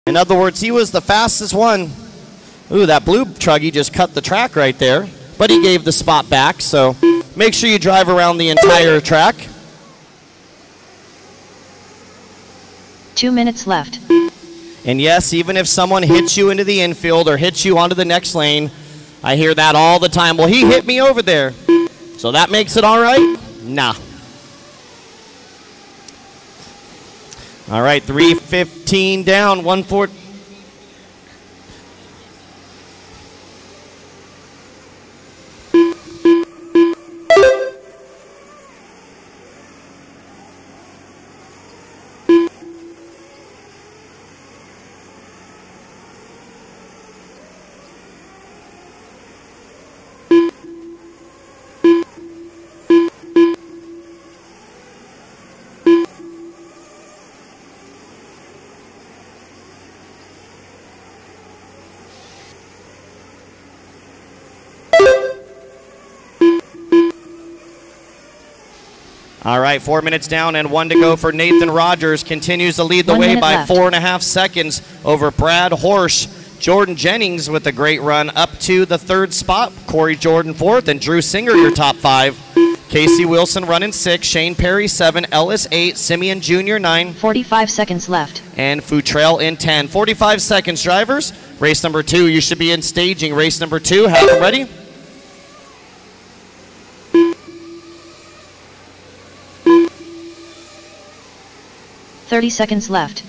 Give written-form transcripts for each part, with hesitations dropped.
In other words, he was the fastest one. Ooh, that blue truggy just cut the track right there, but he gave the spot back, so make sure you drive around the entire track. 2 minutes left. And yes, even if someone hits you into the infield or hits you onto the next lane, I hear that all the time. Well, he hit me over there, so that makes it all right? Nah. All right, 3:15 down, 1:40. All right, 4 minutes down and 1 to go for Nathan Rogers. Continues to lead the way by left. 4.5 seconds over Brad Horsch. Jordan Jennings with a great run up to the 3rd spot. Corey Jordan 4th and Drew Singer your top 5. Casey Wilson running 6, Shane Perry 7, Ellis 8, Simeon Jr. 9. 45 seconds left. And Futrell in 10. 45 seconds, drivers. Race number 2, you should be in staging. Race number 2, have them ready. "30 seconds left.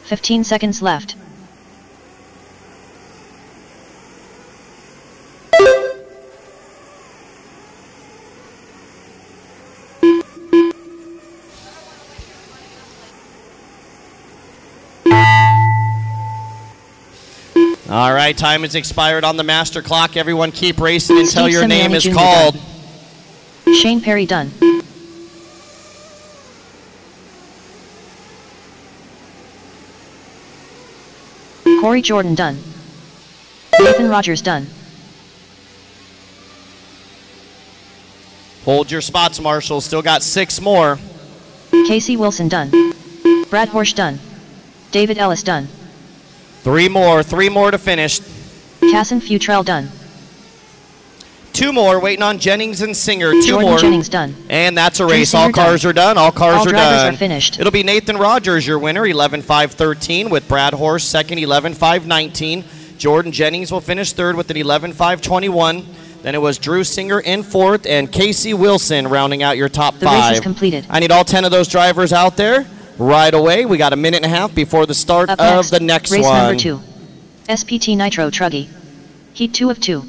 "15 seconds left. All right, time has expired on the master clock. Everyone keep racing until your name is called. Done. Shane Perry done. Corey Jordan done. Nathan Rogers done. Hold your spots, Marshall. Still got 6 more. Casey Wilson done. Brad Horsch done. David Ellis done. 3 more to finish. Casson Futrell done. 2 more, waiting on Jennings and Singer. 2 Jordan more. Jennings done. And that's a race. All cars are done. All cars are done. All drivers are finished. It'll be Nathan Rogers, your winner, 11.5.13, with Brad Horsch second, 11.5.19. Jordan Jennings will finish third with an 11.5.21. Then it was Drew Singer in 4th, and Casey Wilson rounding out your top 5. The race is completed. I need all 10 of those drivers out there right away. We got a minute and a half before the start of the next race one. Race number 2. SPT Nitro Truggy. Heat 2 of 2.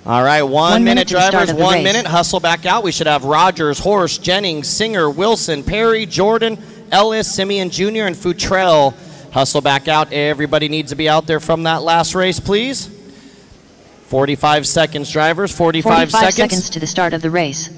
All right, 1 minute, drivers, 1 minute. Hustle back out. We should have Rogers, Horsch, Jennings, Singer, Wilson, Perry, Jordan, Ellis, Simeon Jr., and Futrell. Hustle back out. Everybody needs to be out there from that last race, please. 45 seconds, drivers, 45 seconds to the start of the race.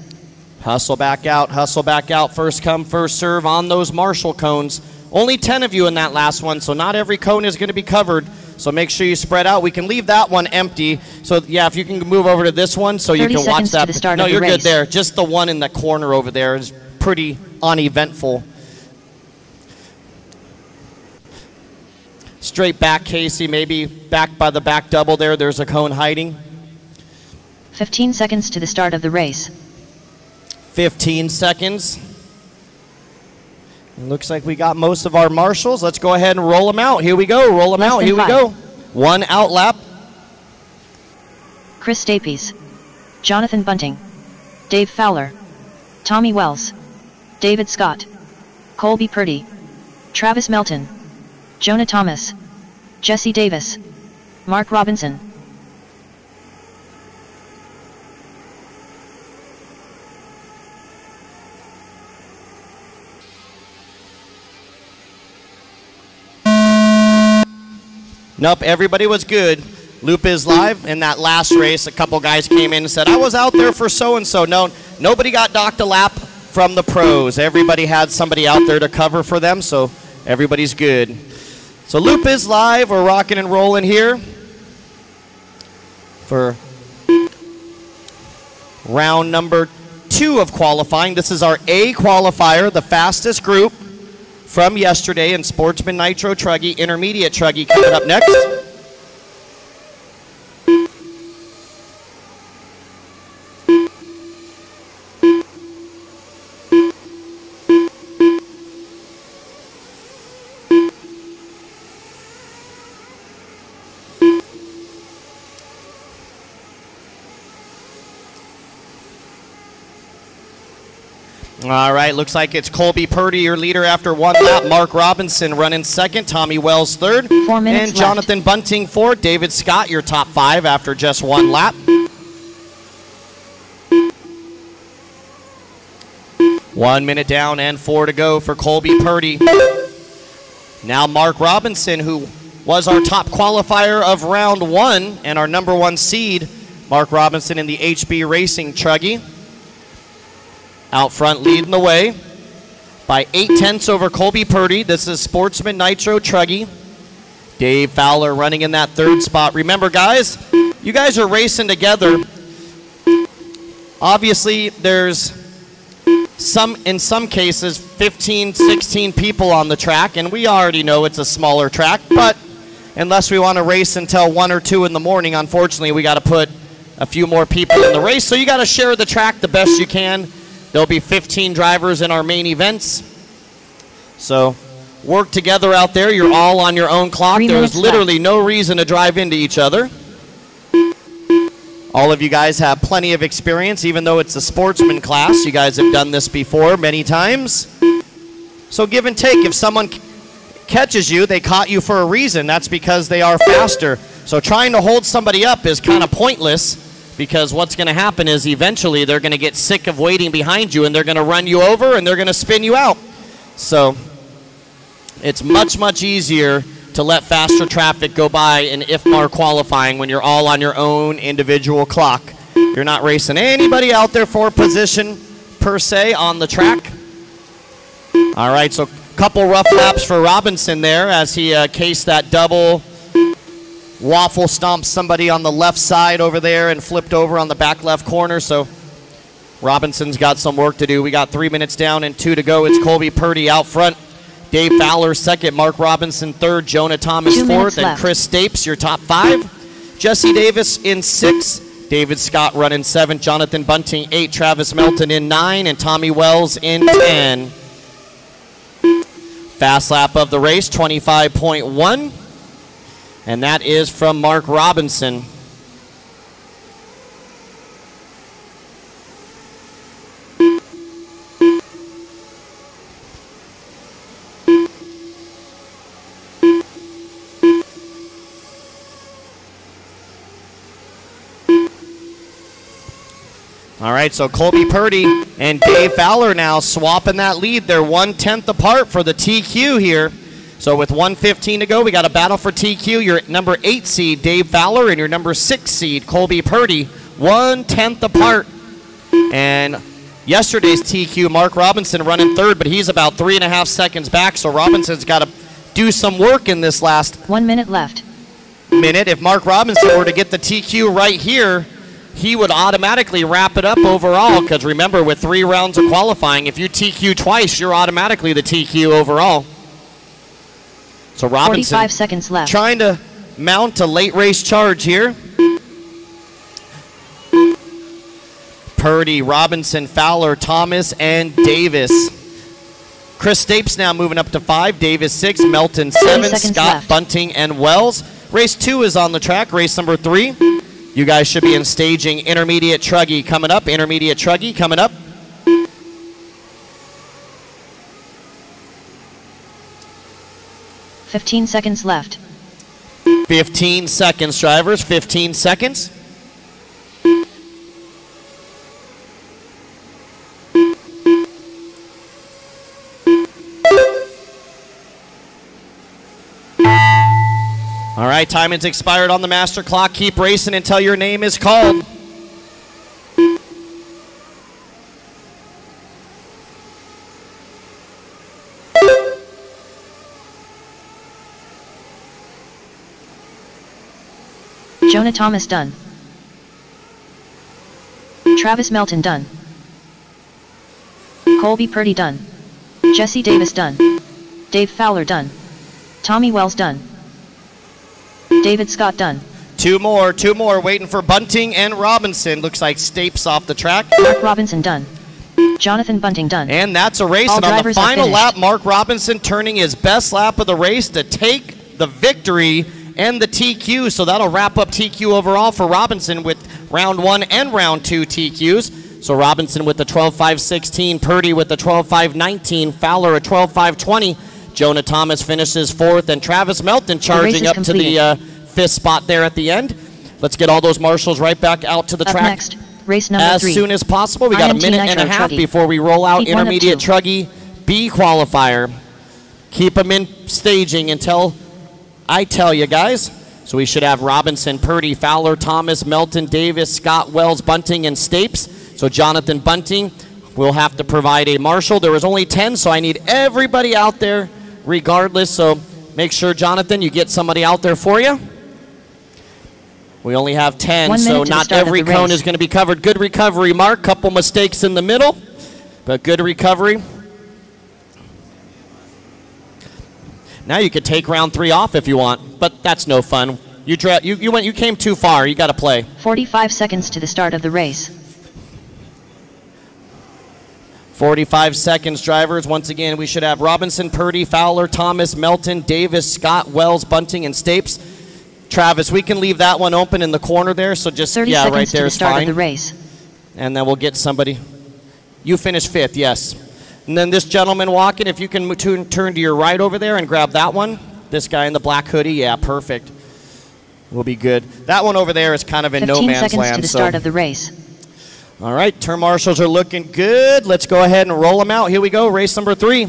Hustle back out, hustle back out. First come, first serve on those Marshall cones. Only 10 of you in that last one, so not every cone is going to be covered. So make sure you spread out. We can leave that one empty. So yeah, if you can move over to this one so you can watch that. No, you're good there. Just the one in the corner over there is pretty uneventful. Straight back, Casey, maybe back by the back double there. There's a cone hiding. 15 seconds to the start of the race. 15 seconds. It looks like we got most of our marshals. Let's go ahead and roll them out. Here we go. Roll them out. Here we go. 1 out lap. Chris Stapes, Jonathan Bunting, Dave Fowler, Tommy Wells, David Scott, Colby Purdy, Travis Melton, Jonah Thomas, Jesse Davis, Mark Robinson. Nope, everybody was good. Loop is live. In that last race, a couple guys came in and said, I was out there for so-and-so. No, nobody got docked a lap from the pros. Everybody had somebody out there to cover for them, so everybody's good. So Loop is live. We're rocking and rolling here for round number 2 of qualifying. This is our A qualifier, the fastest group from yesterday in Sportsman Nitro Truggy, Intermediate Truggy coming up next. All right, looks like it's Colby Purdy, your leader after 1 lap. Mark Robinson running second. Tommy Wells third. 4 minutes and Jonathan left. Bunting fourth. David Scott, your top 5 after just 1 lap. 1 minute down and 4 to go for Colby Purdy. Now Mark Robinson, who was our top qualifier of round 1 and our number 1 seed. Mark Robinson in the HB Racing Truggy. Out front leading the way by 8/10 over Colby Purdy. This is Sportsman Nitro Truggy. Dave Fowler running in that 3rd spot. Remember, guys, you guys are racing together. Obviously, there's in some cases 15, 16 people on the track, and we already know it's a smaller track, but unless we want to race until 1 or 2 in the morning, unfortunately, we got to put a few more people in the race. So you got to share the track the best you can. There'll be 15 drivers in our main events. So work together out there. You're all on your own clock. There's literally no reason to drive into each other. All of you guys have plenty of experience, even though it's a sportsman class. You guys have done this before many times. So give and take. If someone catches you, they caught you for a reason. That's because they are faster. So trying to hold somebody up is kind of pointless, because what's going to happen is eventually they're going to get sick of waiting behind you and they're going to run you over and they're going to spin you out. So it's much, much easier to let faster traffic go by in IFMAR qualifying when you're all on your own individual clock. You're not racing anybody out there for position per se on the track. All right, so a couple rough laps for Robinson there as he cased that double waffle stomp somebody on the left side over there and flipped over on the back left corner. So Robinson's got some work to do. We got 3 minutes down and 2 to go. It's Colby Purdy out front. Dave Fowler second, Mark Robinson third, Jonah Thomas 2 fourth, and left. Chris Stapes, your top 5. Jesse Davis in 6th, David Scott running 7th, Jonathan Bunting 8, Travis Melton in 9, and Tommy Wells in 10. Fast lap of the race, 25.1. And that is from Mark Robinson. All right, so Colby Purdy and Dave Fowler now swapping that lead. They're 1/10 apart for the TQ here. So with 1:15 to go, we got a battle for TQ. Your number 8 seed, Dave Fowler, and your number 6 seed, Colby Purdy, 1/10 apart. And yesterday's TQ, Mark Robinson running 3rd, but he's about 3.5 seconds back, so Robinson's got to do some work in this last 1 minute left. minute. If Mark Robinson were to get the TQ right here, he would automatically wrap it up overall, because remember, with 3 rounds of qualifying, if you TQ twice, you're automatically the TQ overall. So Robinson 45 seconds left. Trying to mount a late race charge here. Purdy, Robinson, Fowler, Thomas, and Davis. Chris Stapes now moving up to 5, Davis 6, Melton 7, Scott, left. Bunting, and Wells. Race 2 is on the track, race number 3. You guys should be in staging Intermediate Truggy coming up. Intermediate Truggy coming up. 15 seconds left. 15 seconds, drivers, 15 seconds. All right, time has expired on the master clock. Keep racing until your name is called. Jonah Thomas done. Travis Melton done. Colby Purdy done. Jesse Davis done. Dave Fowler done. Tommy Wells done. David Scott done. Two more waiting for Bunting and Robinson. Looks like Stapes off the track. Mark Robinson done. Jonathan Bunting done. And that's a race. And on the final lap, Mark Robinson turning his best lap of the race to take the victory and the TQ. So that'll wrap up TQ overall for Robinson with round 1 and round 2 TQs. So Robinson with the 12.5.16, Purdy with the 12.5.19, Fowler a 12.5.20. Jonah Thomas finishes 4th, and Travis Melton charging up to the 5th spot there at the end. Let's get all those marshals right back out to the track. Next, race number 3. As soon as possible. We got a minute and a half before we roll out intermediate Truggy B qualifier. Keep them in staging until I tell you guys. So we should have Robinson, Purdy, Fowler, Thomas, Melton, Davis, Scott, Wells, Bunting, and Stapes. So Jonathan Bunting will have to provide a marshal. There was only 10, so I need everybody out there regardless. So make sure, Jonathan, you get somebody out there for you. We only have 10, so not every cone is going to be covered. Good recovery, Mark. Couple mistakes in the middle, but good recovery. Now you could take round 3 off if you want, but that's no fun. You came too far. You got to play. 45 seconds to the start of the race. 45 seconds, drivers. Once again, we should have Robinson, Purdy, Fowler, Thomas, Melton, Davis, Scott, Wells, Bunting, and Stapes. Travis, we can leave that one open in the corner there, so just, 30 yeah, seconds right there to the is start fine. Of the race. And then we'll get somebody. You finished 5th, yes. And then this gentleman walking, if you can turn to your right over there and grab that one. This guy in the black hoodie, yeah, perfect. We'll be good. That one over there is kind of in no man's 15 seconds land. To the start of the race. All right, turn marshals are looking good. Let's go ahead and roll them out. Here we go, race number 3.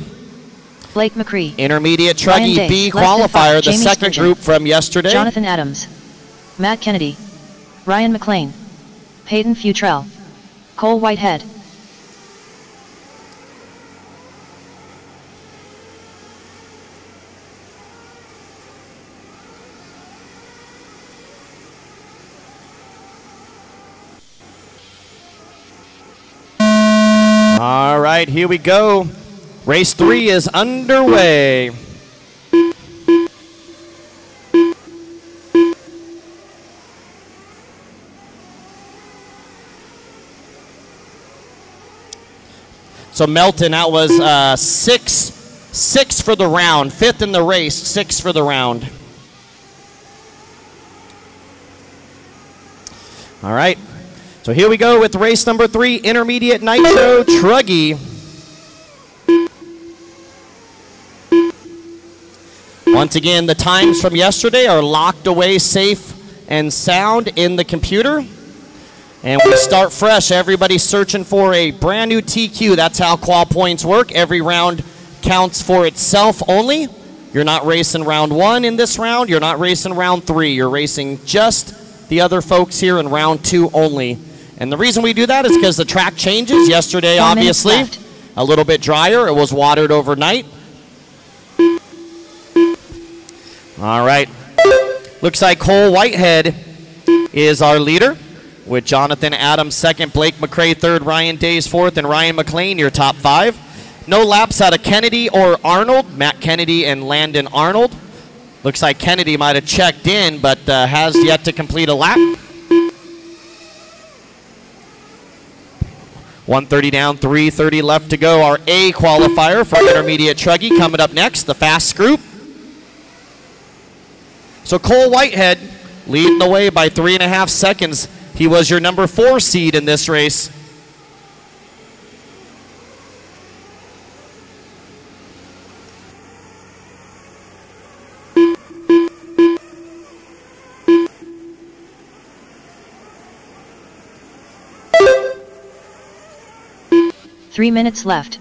Blake McCree. Intermediate Truggy B qualifier, the second group from yesterday. Jonathan Adams. Matt Kennedy. Ryan McLean. Peyton Futrell. Cole Whitehead. All right, here we go. Race 3 is underway. So Melton, that was 6 for the round. 5th in the race, 6 for the round. All right. So here we go with race number 3, Intermediate Nitro Truggy. Once again, the times from yesterday are locked away safe and sound in the computer. And we start fresh. Everybody's searching for a brand new TQ. That's how qual points work. Every round counts for itself only. You're not racing round 1 in this round. You're not racing round 3. You're racing just the other folks here in round 2 only. And the reason we do that is because the track changes. Yesterday, obviously, a little bit drier. It was watered overnight. All right. Looks like Cole Whitehead is our leader, with Jonathan Adams second, Blake McCrae third, Ryan Days fourth, and Ryan McLean your top 5. No laps out of Kennedy or Arnold. Matt Kennedy and Landon Arnold. Looks like Kennedy might have checked in, but has yet to complete a lap. 130 down, 330 left to go. Our A qualifier for Intermediate Truggy coming up next, the fast group. So Cole Whitehead leading the way by 3.5 seconds. He was your number 4 seed in this race. Three minutes left.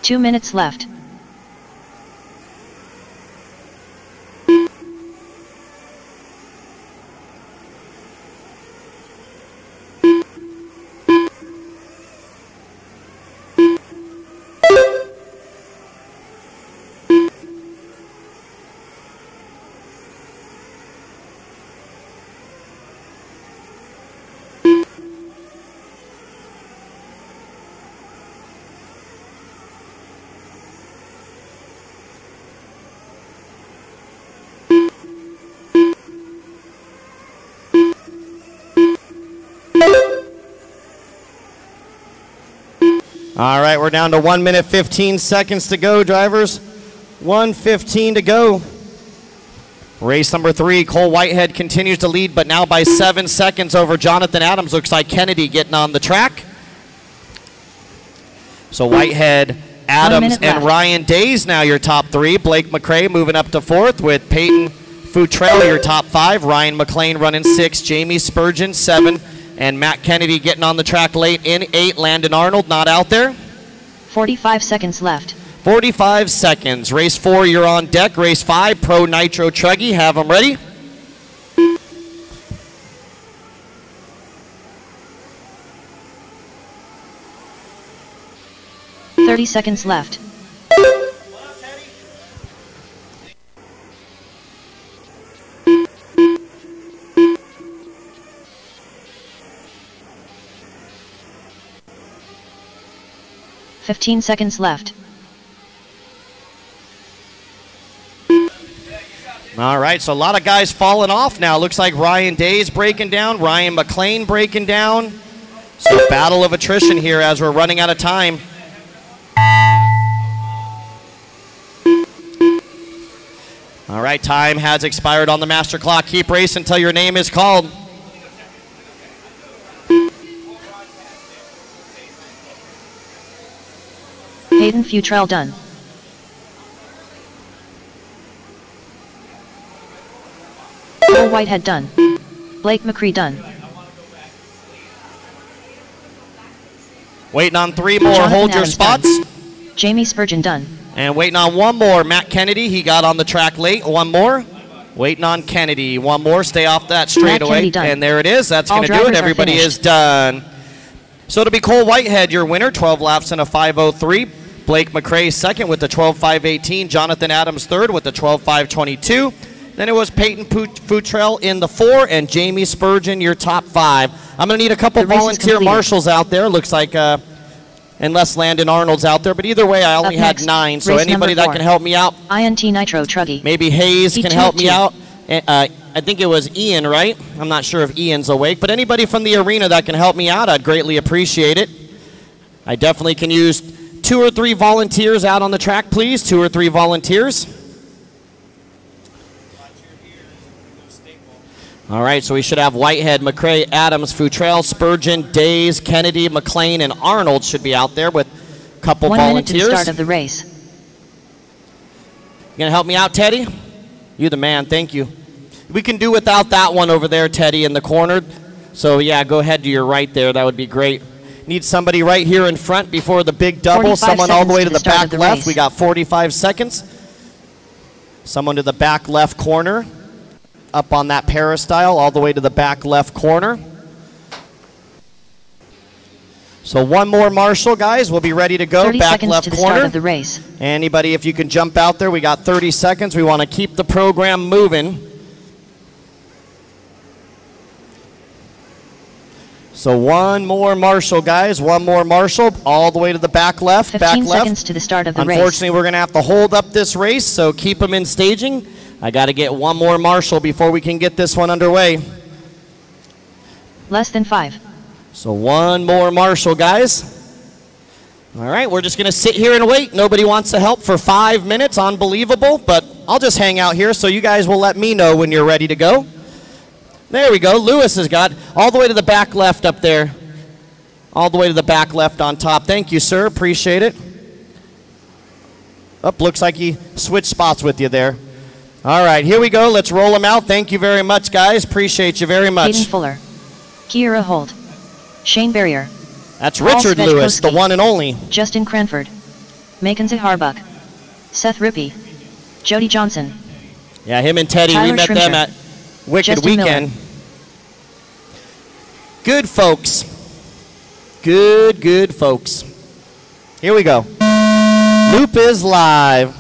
2 minutes left. All right, we're down to 1 minute 15 seconds to go, drivers. 1:15 to go. Race number 3, Cole Whitehead continues to lead, but now by 7 seconds over Jonathan Adams. Looks like Kennedy getting on the track. So Whitehead, Adams, and Ryan Days now your top 3. Blake McRae moving up to 4th with Peyton Futrell your top 5. Ryan McLean running 6. Jamie Spurgeon 7. And Matt Kennedy getting on the track late in 8. Landon Arnold not out there. 45 seconds left. 45 seconds. Race 4, you're on deck. Race 5, Pro Nitro Truggy. Have them ready. "30 seconds left. "15 seconds left. All right, so a lot of guys falling off now. Looks like Ryan Days breaking down, Ryan McLean breaking down. So battle of attrition here as we're running out of time. All right, time has expired on the master clock. Keep racing until your name is called. Peyton Futrell done. Cole Whitehead done. Blake McRae done. Waiting on 3 more. Jonathan Hold your Adams spots. done. Jamie Spurgeon done. And waiting on 1 more. Matt Kennedy, he got on the track late. 1 more. Waiting on Kennedy. 1 more. Stay off that straightaway. And there it is. That's going to do it. Everybody is done. So it'll be Cole Whitehead, your winner. 12 laps in a 5:03. Blake McRae second with the 12:5:18. Jonathan Adams third with the 12:5:22. Then it was Peyton Futrell in the 4 and Jamie Spurgeon, your top 5. I'm going to need a couple volunteer marshals out there. Looks like, unless Landon Arnold's out there. But either way, I only had 9. So anybody that can help me out. INT Nitro Truggy. Maybe Hayes can help me out. I think it was Ian, right? I'm not sure if Ian's awake. But anybody from the arena that can help me out, I'd greatly appreciate it. I definitely can use 2 or 3 volunteers out on the track, please. 2 or 3 volunteers. All right, so we should have Whitehead, McRae, Adams, Futrell, Spurgeon, Days, Kennedy, McLean, and Arnold should be out there with a couple volunteers. 1 minute to the start of the race. You gonna help me out, Teddy? You the man, thank you. We can do without that one over there, Teddy, in the corner. So yeah, go ahead to your right there, that would be great. Need somebody right here in front before the big double. Someone all the way to the back left. We got 45 seconds. Someone to the back left corner. Up on that peristyle, all the way to the back left corner. So 1 more marshal, guys. We'll be ready to go. 30 back seconds left to the corner. start of the race. Anybody, if you can jump out there, we got 30 seconds. We want to keep the program moving. So 1 more marshal, guys. 1 more marshal, all the way to the back left. 15 seconds to the start of the race. Unfortunately, we're going to have to hold up this race, so keep them in staging. I got to get 1 more marshal before we can get this one underway. Less than 5. So 1 more marshal, guys. All right, we're just going to sit here and wait. Nobody wants to help for 5 minutes. Unbelievable, but I'll just hang out here so you guys will let me know when you're ready to go. There we go. Lewis has got all the way to the back left up there. All the way to the back left on top. Thank you, sir. Appreciate it. Oh, looks like he switched spots with you there. All right, here we go. Let's roll them out. Thank you very much, guys. Appreciate you very much. Hayden Fuller. Kiera Holt. Shane Barrier. That's Richard Lewis, the one and only. Justin Cranford. Mackenzie Harbuck, Seth Rippey, Jody Johnson. Yeah, him and Teddy, Tyler we met Schrimsher, them at Wicked Justin Weekend. Miller. Good folks. Good folks. Here we go. Loop is live.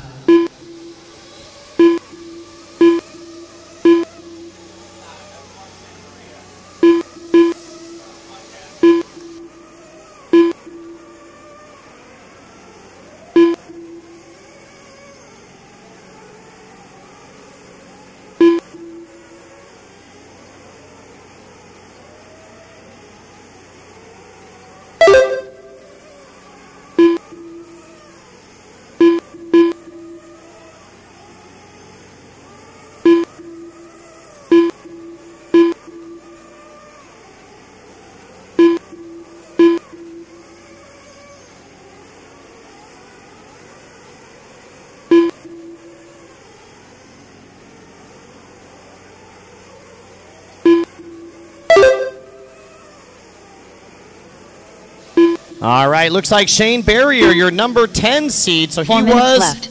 All right, looks like Shane Barrier, your number 10 seed. So he was, left.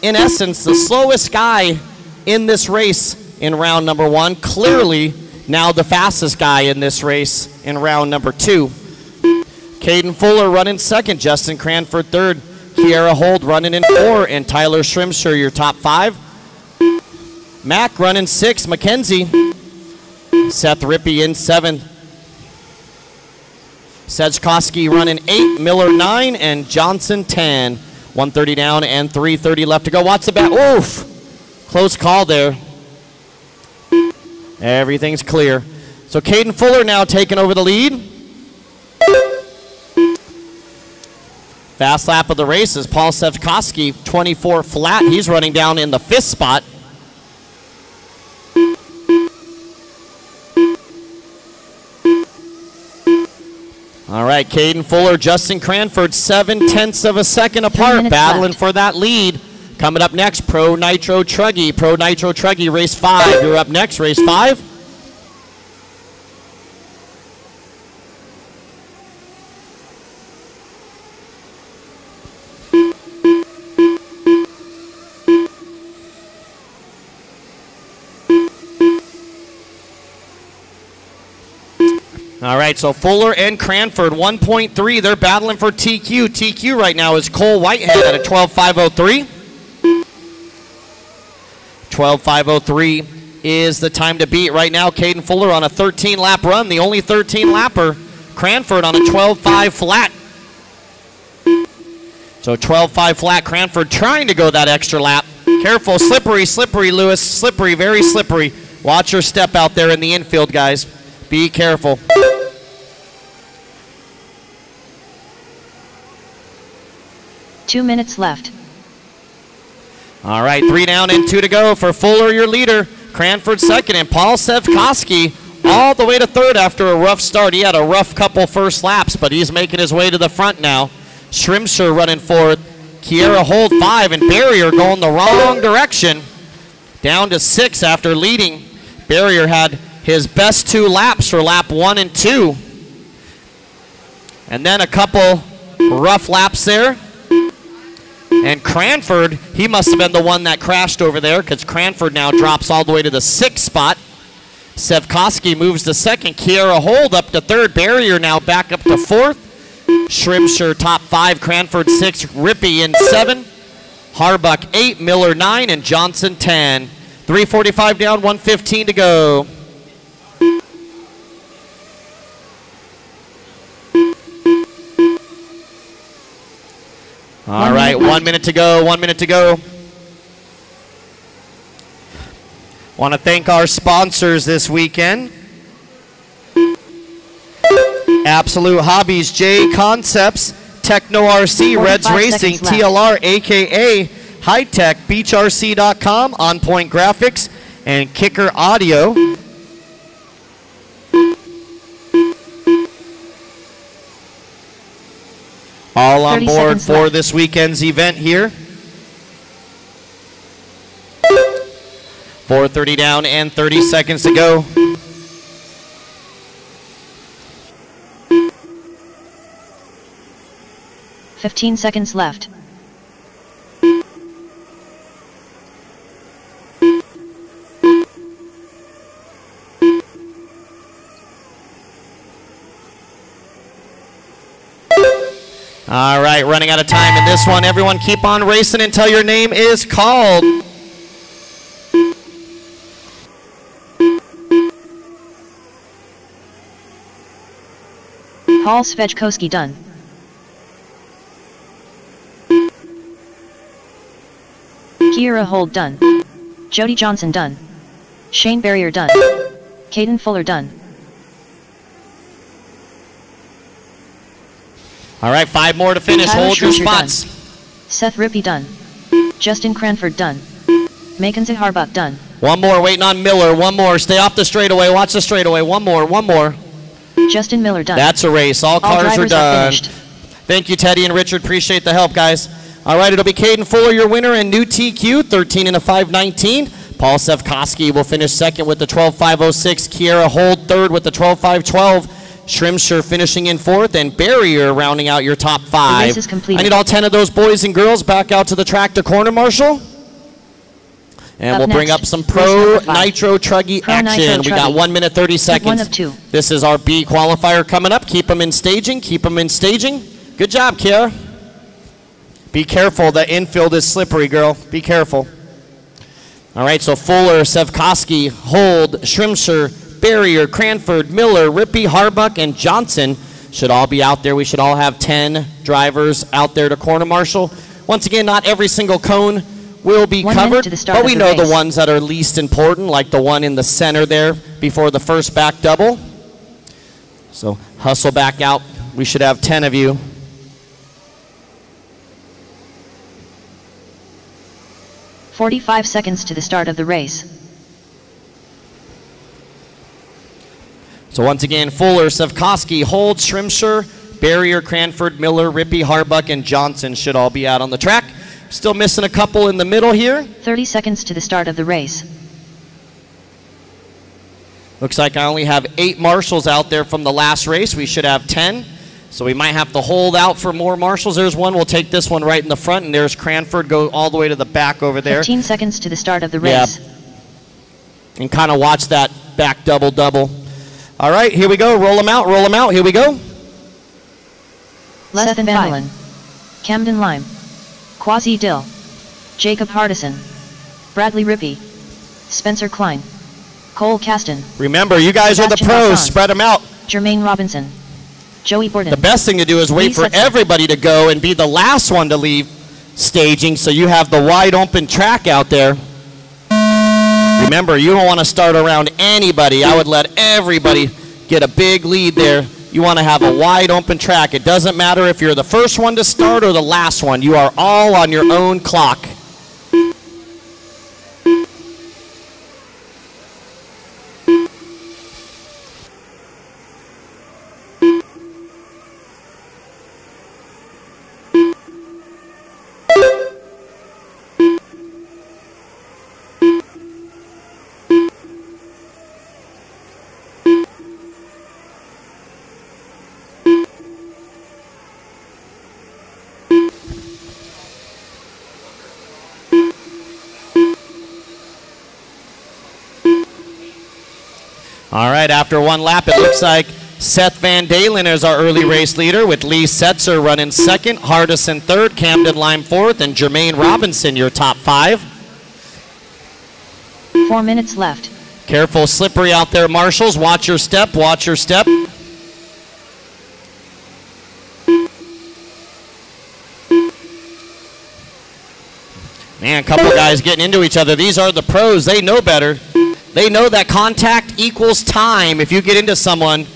in essence, the slowest guy in this race in round number 1. Clearly, now the fastest guy in this race in round number 2. Caden Fuller running second, Justin Cranford third, Kiera Holt running in 4, and Tyler Schrimsher, your top 5. Mac running 6, Mackenzie. Seth Rippey in 7th. Sejkowski running 8, Miller 9, and Johnson 10. 130 down and 3:30 left to go. Watch the back. Oof! Close call there. Everything's clear. So Caden Fuller now taking over the lead. Fast lap of the race is Paul Sejkowski, 24 flat. He's running down in the 5th spot. All right, Caden Fuller, Justin Cranford, 0.7 of a second apart, battling left for that lead. Coming up next, Pro Nitro Truggy. Pro Nitro Truggy, race 5. You're up next, race 5. All right, so Fuller and Cranford, 1.3. They're battling for TQ. TQ right now is Cole Whitehead at a 12.503. 12.503 is the time to beat right now. Caden Fuller on a 13-lap run, the only 13-lapper. Cranford on a 12.5 flat. So 12.5 flat, Cranford trying to go that extra lap. Careful, slippery, Lewis, slippery, very slippery. Watch your step out there in the infield, guys. Be careful. Two minutes left. All right, 3 down and 2 to go for Fuller, your leader. Cranford second, and Paul Sejkowski all the way to third after a rough start. He had a rough couple first laps, but he's making his way to the front now. Schrimsher running fourth. Kiera Holt 5, and Barrier going the wrong direction. Down to 6 after leading. Barrier had his best 2 laps for lap 1 and 2. And then a couple rough laps there. And Cranford, he must have been the one that crashed over there, because Cranford now drops all the way to the 6th spot. Sejkowski moves to second. Kiera Holt up to third. Barrier now back up to 4th. Schrimsher top 5. Cranford 6. Rippey in 7. Harbuck 8. Miller 9. And Johnson 10. 3:45 down, 1:15 to go. All right, 1 minute to go, 1 minute to go. Want to thank our sponsors this weekend. Absolute Hobbies, J Concepts, Techno RC, Reds Racing, TLR, AKA High Tech, BeachRC.com, On Point Graphics, and Kicker Audio. All on board for this weekend's event here. 4:30 down and 30 seconds to go. 15 seconds left. All right, running out of time in this one. Everyone keep on racing until your name is called. Paul Svejkowski done. Kiera Hold done. Jody Johnson done. Shane Barrier done. Caden Fuller done. All right, 5 more to finish. Tyler Hold your Schroeder spots. Done. Seth Rippey done. Justin Cranford done. Mackenzie Harbuck done. One more, waiting on Miller. One more. Stay off the straightaway. Watch the straightaway. One more. Justin Miller done. That's a race. All cars are done. Finished. Thank you, Teddy and Richard. Appreciate the help, guys. All right, it'll be Caden Fuller, your winner, and new TQ, 13 and a 519. Paul Sevkoski will finish second with the 12.506. Kiera Hold third with the 12.512. Shrimsher finishing in fourth, and Barrier rounding out your top 5. The race is completed. I need all 10 of those boys and girls back out to the track to corner marshal. And we'll bring up some Pro Nitro Truggy action. We got 1 minute 30 seconds. 1 of 2. This is our B qualifier coming up. Keep them in staging. Good job, Kiera. Be careful. The infield is slippery, girl. Be careful. All right, so Fuller, Sevkoski, Hold, Shrimsher, Barrier, Cranford, Miller, Rippey, Harbuck, and Johnson should all be out there. We should all have 10 drivers out there to corner marshal. Once again, not every single cone will be covered, but we know the ones that are least important, like the one in the center there before the first back double. So hustle back out. We should have 10 of you. "45 seconds to the start of the race." So once again, Fuller, Sevkoski, Hold, Shrimsher, Barrier, Cranford, Miller, Rippey, Harbuck, and Johnson should all be out on the track. Still missing a couple in the middle here. 30 seconds to the start of the race. Looks like I only have 8 marshals out there from the last race. We should have 10. So we might have to hold out for more marshals. There's one. We'll take this one right in the front, and there's Cranford. Go all the way to the back over there. 15 seconds to the start of the race. Yeah. And kind of watch that back double. All right, here we go. Roll them out. Here we go. Seth Van Allen, Camden Lime, Quasi Dill, Jacob Hardison, Bradley Rippey, Spencer Klein, Cole Caston. Remember, you guys are the pros. Spread them out. Jermaine Robinson, Joey Borden. The best thing to do is wait for everybody to go and be the last one to leave staging, so you have the wide open track out there. Remember, you don't want to start around anybody. I would let everybody get a big lead there. You want to have a wide open track. It doesn't matter if you're the first one to start or the last one. You are all on your own clock. All right, after one lap, it looks like Seth Van Dalen is our early race leader, with Lee Setzer running second, Hardison third, Camden Lime fourth, and Jermaine Robinson your top 5. 4 minutes left. Careful, slippery out there, marshals. Watch your step, watch your step. Man, a couple guys getting into each other. These are the pros. They know better. They know that contact equals time. If you get into someone,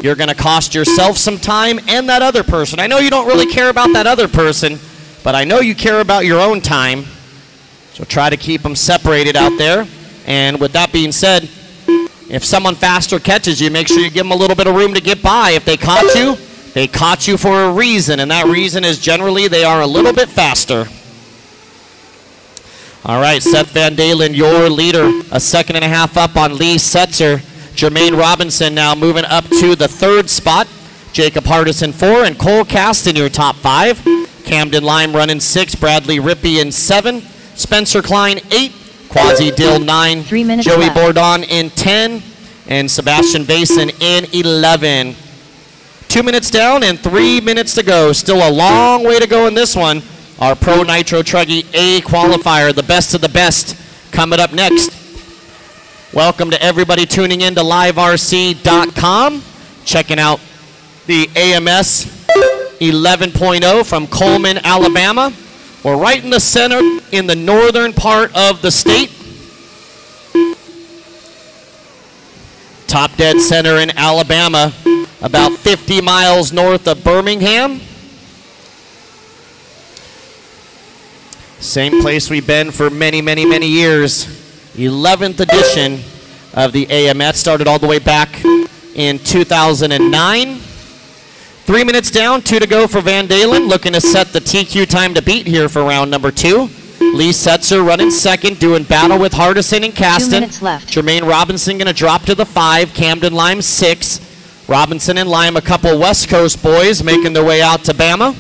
you're going to cost yourself some time and that other person. I know you don't really care about that other person, but I know you care about your own time. So try to keep them separated out there. And with that being said, if someone faster catches you, make sure you give them a little bit of room to get by. If they caught you for a reason, and that reason is generally they are a little bit faster. All right, Seth Van Dalen, your leader, a 1.5 seconds up on Lee Setzer. Jermaine Robinson now moving up to the 3rd spot. Jacob Hardison 4, and Cole Caston your top 5. Camden Lime running 6, Bradley Rippey in 7, Spencer Klein 8, Quasi Dill 9, 3 minutes Joey left. Bourdon in 10, and Sebastian Vason in 11. 2 minutes down and 3 minutes to go. Still a long way to go in this one. Our Pro Nitro Truggy A qualifier, the best of the best, coming up next. Welcome to everybody tuning in to liverc.com, checking out the AMS 11.0 from Coleman, Alabama. We're right in the center, in the northern part of the state. Top dead center in Alabama, about 50 miles north of Birmingham. Same place we've been for many, many, many years. 11th edition of the AMS, started all the way back in 2009. 3 minutes down, 2 to go for Van Dalen, looking to set the TQ time to beat here for round number 2. Lee Setzer running second, doing battle with Hardison and Caston. 2 minutes left. Jermaine Robinson going to drop to the 5, Camden Lime 6. Robinson and Lime, a couple West Coast boys making their way out to Bama.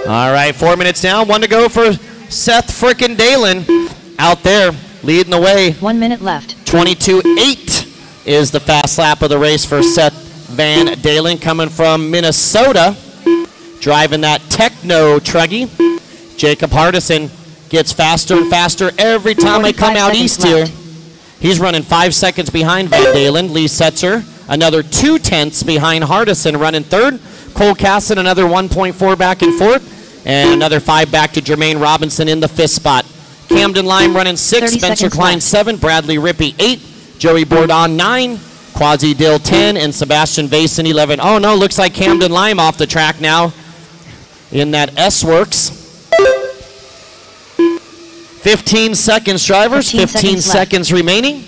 All right, 4 minutes down, 1 to go for Seth frickin' Dalen out there leading the way. 1 minute left. 22.8 is the fast lap of the race for Seth Van Dalen, coming from Minnesota, driving that Techno Truggy. Jacob Hardison gets faster and faster every time they come out east here. He's running 5 seconds behind Van Dalen. Lee Setzer, another 2/10 behind Hardison, running third. Cole Casson, another 1.4 back and forth, and another 5 back to Jermaine Robinson in the 5th spot. Camden Lime running 6, Spencer Klein 7, Bradley Rippey 8, Joey Bourdon 9, Quasi Dill 10, and Sebastian Vason 11. Oh no, looks like Camden Lime off the track now in that S-Works. 15 seconds, drivers, 15 seconds remaining.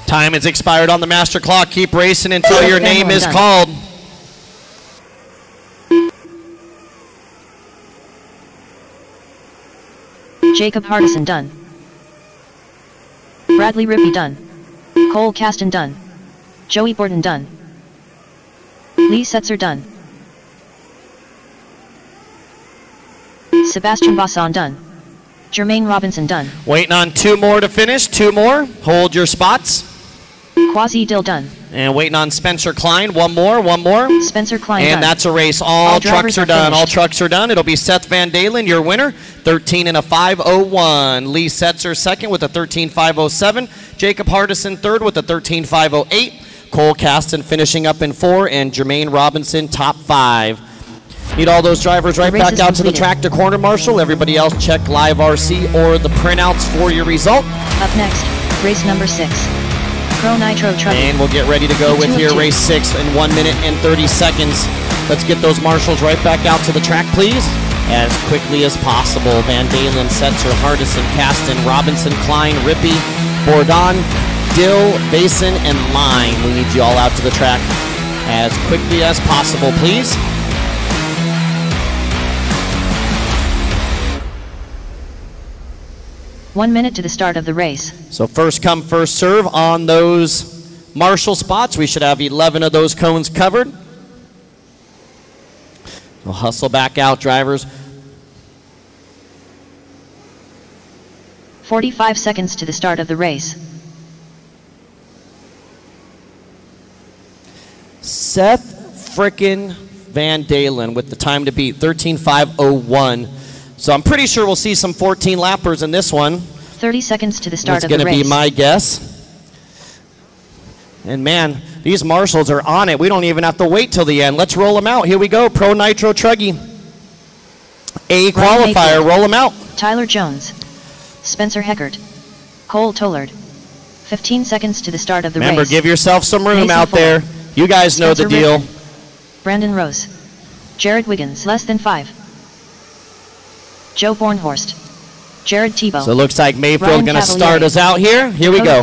Time has expired on the master clock. Keep racing until your name is called. Jacob Hardison done. Bradley Rippey done. Cole Caston done. Joey Bourdon done. Lee Setzer done. Sebastian Vason done. Jermaine Robinson done. Waiting on 2 more to finish. 2 more. Hold your spots. Quasi Dill done. And waiting on Spencer Klein. 1 more. 1 more. Spencer Klein and done. That's a race. All trucks are done. Finished. All trucks are done. It'll be Seth Van Dalen, your winner. 13 and a 5:01. Lee Setzer second with a 13.507. Jacob Hardison third with a 13.508. Cole Caston finishing up in 4, and Jermaine Robinson top 5. Need all those drivers right back out to the track to corner marshal. Everybody else check Live RC or the printouts for your result. Up next, race number 6. Pro Nitro Truck. And we'll get ready to go with here race 6 in 1 minute and 30 seconds. Let's get those marshals right back out to the track, please, as quickly as possible. Van Dalen, Setzer, Hardison, Caston, Robinson, Klein, Rippey, Bourdon, Dill, Vason, and Lime. We need you all out to the track as quickly as possible, please. One minute to the start of the race. So first come, first serve on those marshal spots. We should have 11 of those cones covered. We'll hustle back out, drivers. 45 seconds to the start of the race. Seth frickin' Van Dalen with the time to beat, 13:5:01. So I'm pretty sure we'll see some 14 lappers in this one. 30 seconds to the start of the race. That's going to be my guess. And man, these marshals are on it. We don't even have to wait till the end. Let's roll them out. Here we go. Pro Nitro Truggy. A qualifier. Roll them out. Tyler Jones. Spencer Heckert. Cole Tollard. 15 seconds to the start of the race. Remember, give yourself some room out there. You guys know the deal. Brandon Rose. Jared Wiggins, less than 5. Joe Bornhorst. Jared Tebow. So it looks like Mayfield going to start us out here. Here we go.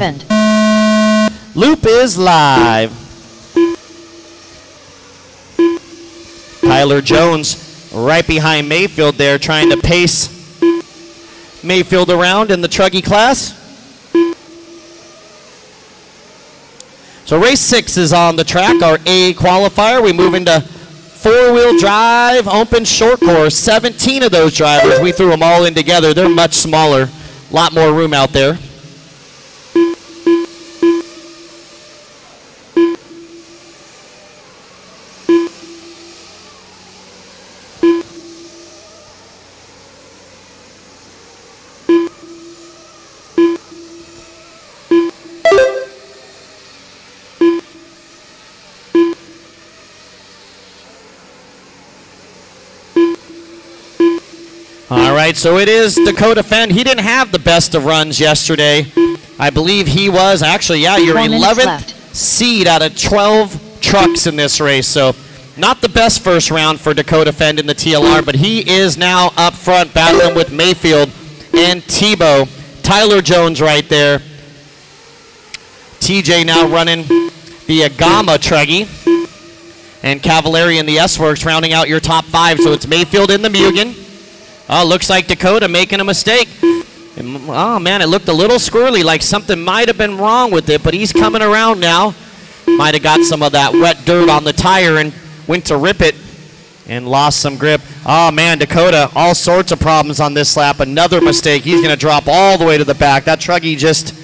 Loop is live. Tyler Jones right behind Mayfield there, trying to pace Mayfield around in the Truggy class. So race 6 is on the track, our A qualifier. We move into four-wheel drive, open short course. 17 of those drivers, we threw them all in together. They're much smaller, a lot more room out there. All right, so it is Dakota Fenn. He didn't have the best of runs yesterday. I believe he was actually, yeah, your 11th seed out of 12 trucks in this race. So not the best first round for Dakota Fenn in the TLR, but he is now up front battling with Mayfield and Tebow. Tyler Jones right there. TJ now running the Agama Truggy. And Cavallari in the S-Works rounding out your top 5. So it's Mayfield in the Mugen. Oh, looks like Dakota making a mistake. Oh, man, it looked a little squirrely, like something might have been wrong with it, but he's coming around now. Might have got some of that wet dirt on the tire and went to rip it and lost some grip. Oh, man, Dakota, all sorts of problems on this lap. Another mistake. He's going to drop all the way to the back. That Truggy just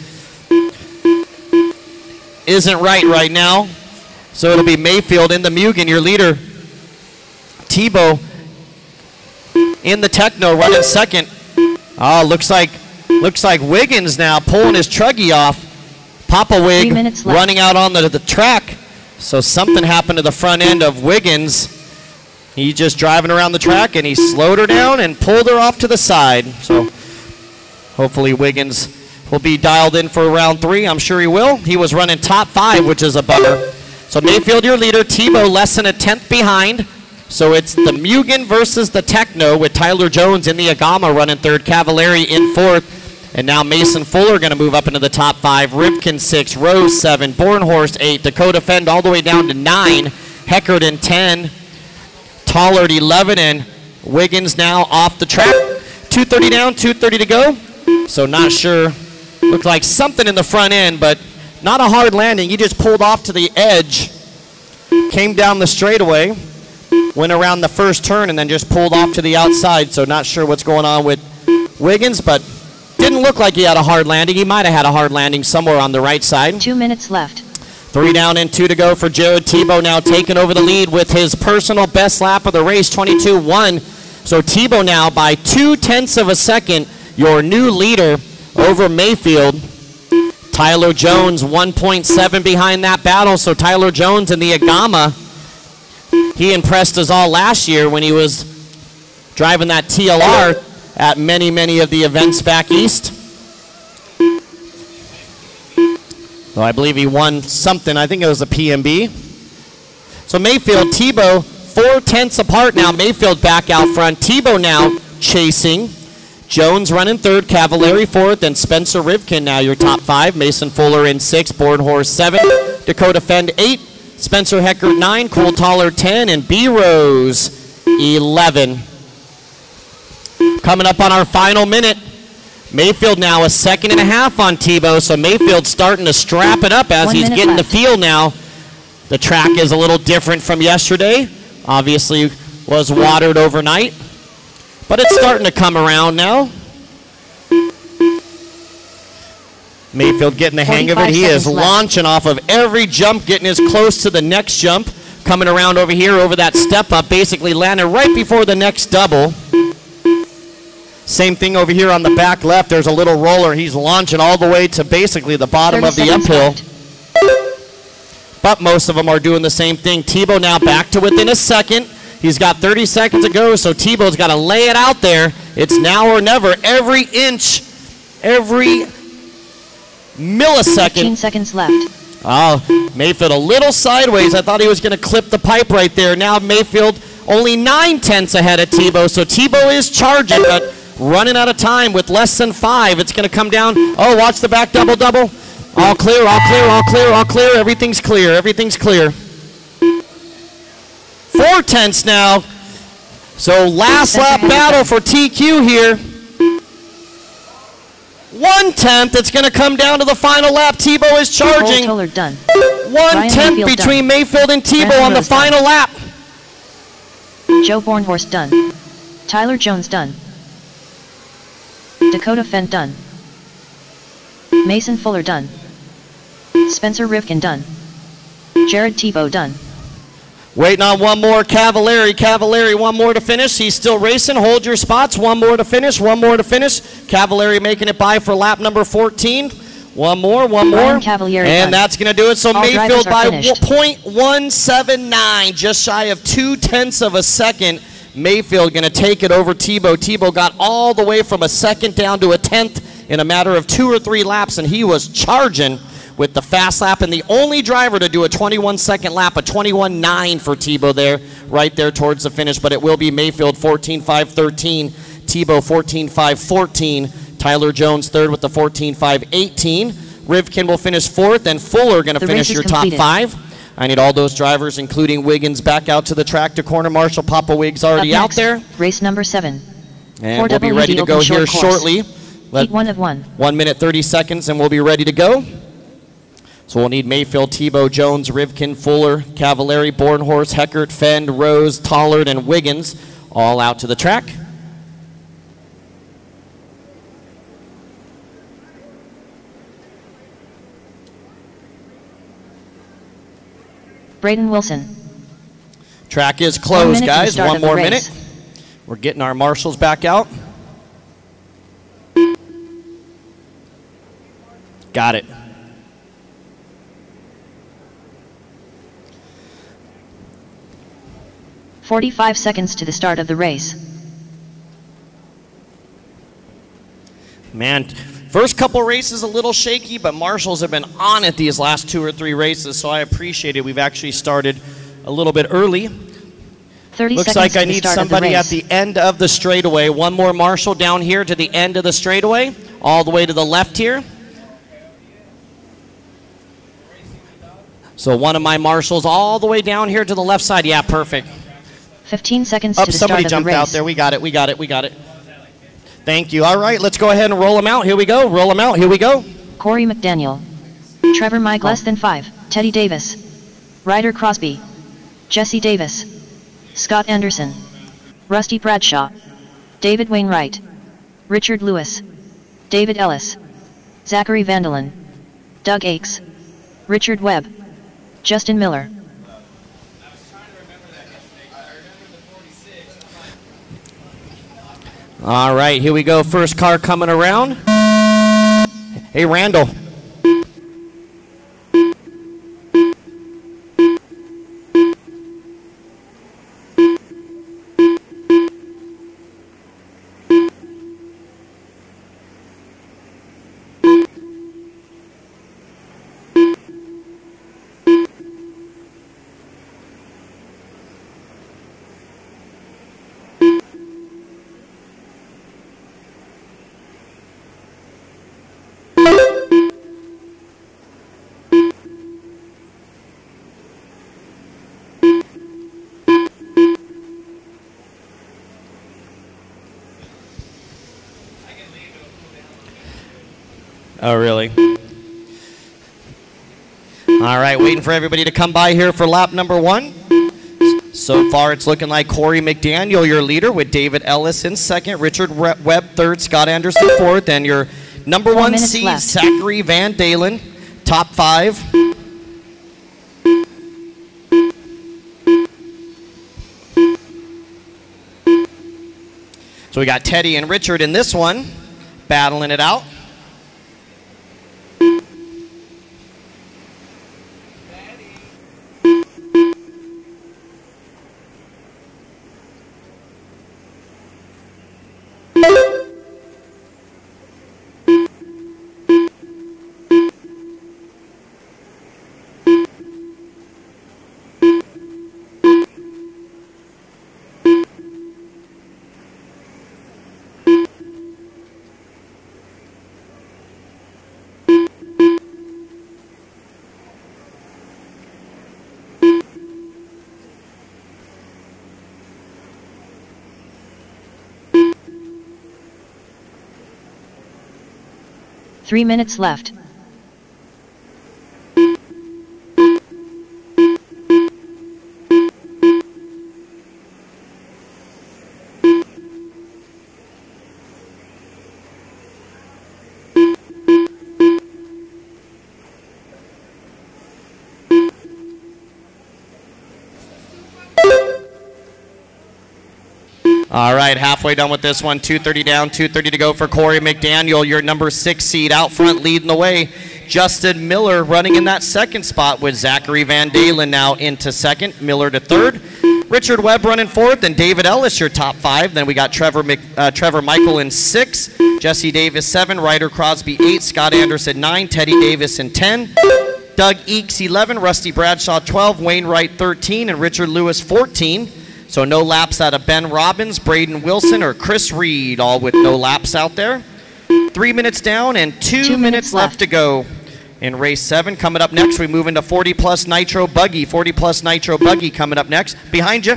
isn't right now. So it'll be Mayfield in the Mugen, your leader. Tebow in the Techno running second. Oh, looks like Wiggins now pulling his Truggy off. Papa Wig running out on the track. So something happened to the front end of Wiggins. He's just driving around the track and he slowed her down and pulled her off to the side. So hopefully Wiggins will be dialed in for round 3. I'm sure he will. He was running top 5, which is a bummer. So Mayfield, your leader. Tebow less than a 10th behind. So it's the Mugen versus the Techno with Tyler Jones in the Agama running 3rd, Cavallari in 4th. And now Mason Fuller going to move up into the top 5. Ripken 6, Rose 7, Bornhorst 8, Dakota Fenn all the way down to 9, Heckert in 10, Tollard 11, and Wiggins now off the track. 2:30 down, 2:30 to go. So not sure. Looked like something in the front end, but not a hard landing. He just pulled off to the edge, came down the straightaway, went around the first turn, and then just pulled off to the outside. So not sure what's going on with Wiggins, but didn't look like he had a hard landing. He might have had a hard landing somewhere on the right side. 2 minutes left. 3 down and 2 to go for Jared Tebow, now taking over the lead with his personal best lap of the race, 22.1. So Tebow now by 0.2 of a second, your new leader over Mayfield. Tyler Jones 1.7 behind that battle. So Tyler Jones in the Agama, he impressed us all last year when he was driving that TLR at many of the events back east. So I believe he won something. I think it was a PMB. So Mayfield, Tebow, 0.4 apart now. Mayfield back out front. Tebow now chasing. Jones running 3rd, Cavallari 4th, and Spencer Rivkin now your top 5. Mason Fuller in 6, Bornhorst 7, Dakota Fenn 8, Spencer Heckert 9, Cole Tollard 10, and B Rose 11. Coming up on our final minute, Mayfield now a 2.5 seconds on Tebow, so Mayfield starting to strap it up as he's getting the feel now. The track is a little different from yesterday. Obviously was watered overnight, but it's starting to come around now. Mayfield getting the hang of it. He is launching off of every jump, getting as close to the next jump. Coming around over here, over that step up, basically landed right before the next double. Same thing over here on the back left. There's a little roller. He's launching all the way to basically the bottom of the uphill. But most of them are doing the same thing. Tebow now back to within a second. He's got 30 seconds to go, so Tebow's got to lay it out there. It's now or never. Every inch, every millisecond. 15 seconds left. Oh, Mayfield a little sideways. I thought he was going to clip the pipe right there. Now Mayfield only 9/10 ahead of Tebow. So Tebow is charging, but running out of time with less than 5. It's going to come down. Oh, watch the back double. All clear, all clear, all clear, all clear. Everything's clear, everything's clear. 4/10 now. So last lap battle for TQ here. 1/10. It's going to come down to the final lap. Tebow is charging. 1/10 between Mayfield and Tebow on the final lap. Joe Bornhorst done. Tyler Jones done. Dakota Fendt done. Mason Fuller done. Spencer Rivkin done. Jared Tebow done. Waiting on one more, Cavallari, one more to finish. He's still racing. Hold your spots. One more to finish, one more to finish. Cavallari making it by for lap number 14. One more. And done. That's going to do it. So all Mayfield by finished. 0.179, just shy of 0.2 of a second. Mayfield going to take it over Tebow. Tebow got all the way from a second down to a 10th in a matter of 2 or 3 laps, and he was charging with the fast lap, and the only driver to do a 21-second lap, a 21.9 for Tebow there, right there towards the finish. But it will be Mayfield 14.5.13, Tebow 14.5.14, Tyler Jones third with the 14.5.18. Rivkin will finish 4th, and Fuller going to finish your top 5. I need all those drivers, including Wiggins, back out to the track to corner marshal. Papa Wiggs already out there. Race number 7. And we'll be ready to go here shortly. Heat 1 of 1. 1 minute, 30 seconds, and we'll be ready to go. So we'll need Mayfield, Tebow, Jones, Rivkin, Fuller, Cavallari, Bornhorst, Heckert, Fend, Rose, Tollard, and Wiggins all out to the track. Braden Wilson. Track is closed, guys. One more minute. We're getting our marshals back out. Got it. "45 seconds to the start of the race." Man, first couple races a little shaky, but marshals have been on it these last 2 or 3 races, so I appreciate it. We've actually started a little bit early. 30 Looks seconds like I need somebody at the end of the straightaway. One more marshal down here to the end of the straightaway, all the way to the left here. So one of my marshals all the way down here to the left side. Yeah, perfect. 15 seconds to the start of the race. Somebody jumped out there. We got it. Thank you. All right, let's go ahead and roll them out. Here we go. Roll them out. Here we go. Corey McDaniel. Trevor Mike less than 5. Teddy Davis. Ryder Crosby. Jesse Davis. Scott Anderson. Rusty Bradshaw. David Wainwright. Richard Lewis. David Ellis. Zachary Vandalen. Doug Akes. Richard Webb. Justin Miller. All right, here we go. First car coming around. Hey, Randall. Oh, really? All right, waiting for everybody to come by here for lap number 1. So far, it's looking like Corey McDaniel, your leader, with David Ellis in second, Richard Webb third, Scott Anderson fourth, and your number 1 seed, Zachary Van Dalen, top 5. So we got Teddy and Richard in this one, battling it out. Three minutes left. All right, halfway done with this one. 2:30 down, 2:30 to go for Corey McDaniel, your number 6 seed out front, leading the way. Justin Miller running in that second spot with Zachary Van Dalen now into second, Miller to third. Richard Webb running fourth, and David Ellis, your top 5. Then we got Trevor Michael in 6, Jesse Davis 7, Ryder Crosby 8, Scott Anderson 9, Teddy Davis in 10, Doug Eakes 11, Rusty Bradshaw 12, Wainwright 13, and Richard Lewis 14. So no laps out of Ben Robbins, Braden Wilson, or Chris Reed, all with no laps out there. 3 minutes down and 2 minutes left to go in race 7. Coming up next, we move into 40-plus Nitro Buggy. 40-plus Nitro Buggy coming up next. Behind you.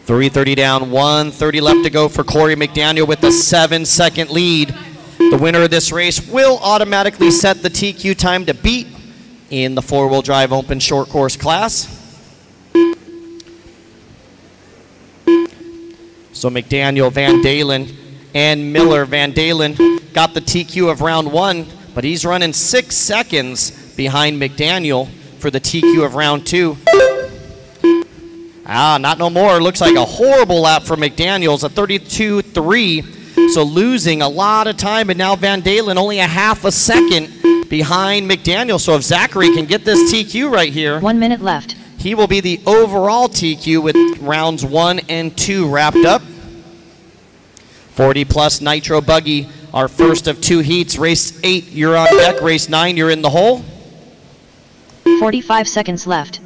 .330 down, 1:30 left to go for Corey McDaniel with a 7-second lead. The winner of this race will automatically set the TQ time to beat in the 4-wheel drive open short course class. So McDaniel, Van Dalen, and Miller. Van Dalen got the TQ of round 1, but he's running 6 seconds behind McDaniel for the TQ of round 2. Not no more. Looks like a horrible lap for McDaniels, a 32.3. So losing a lot of time, and now Van Dalen only a half a second behind McDaniel. So if Zachary can get this TQ right here, 1 minute left. He will be the overall TQ with rounds 1 and 2 wrapped up. 40-plus Nitro Buggy, our first of 2 heats. Race 8, you're on deck. Race 9, you're in the hole. 45 seconds left.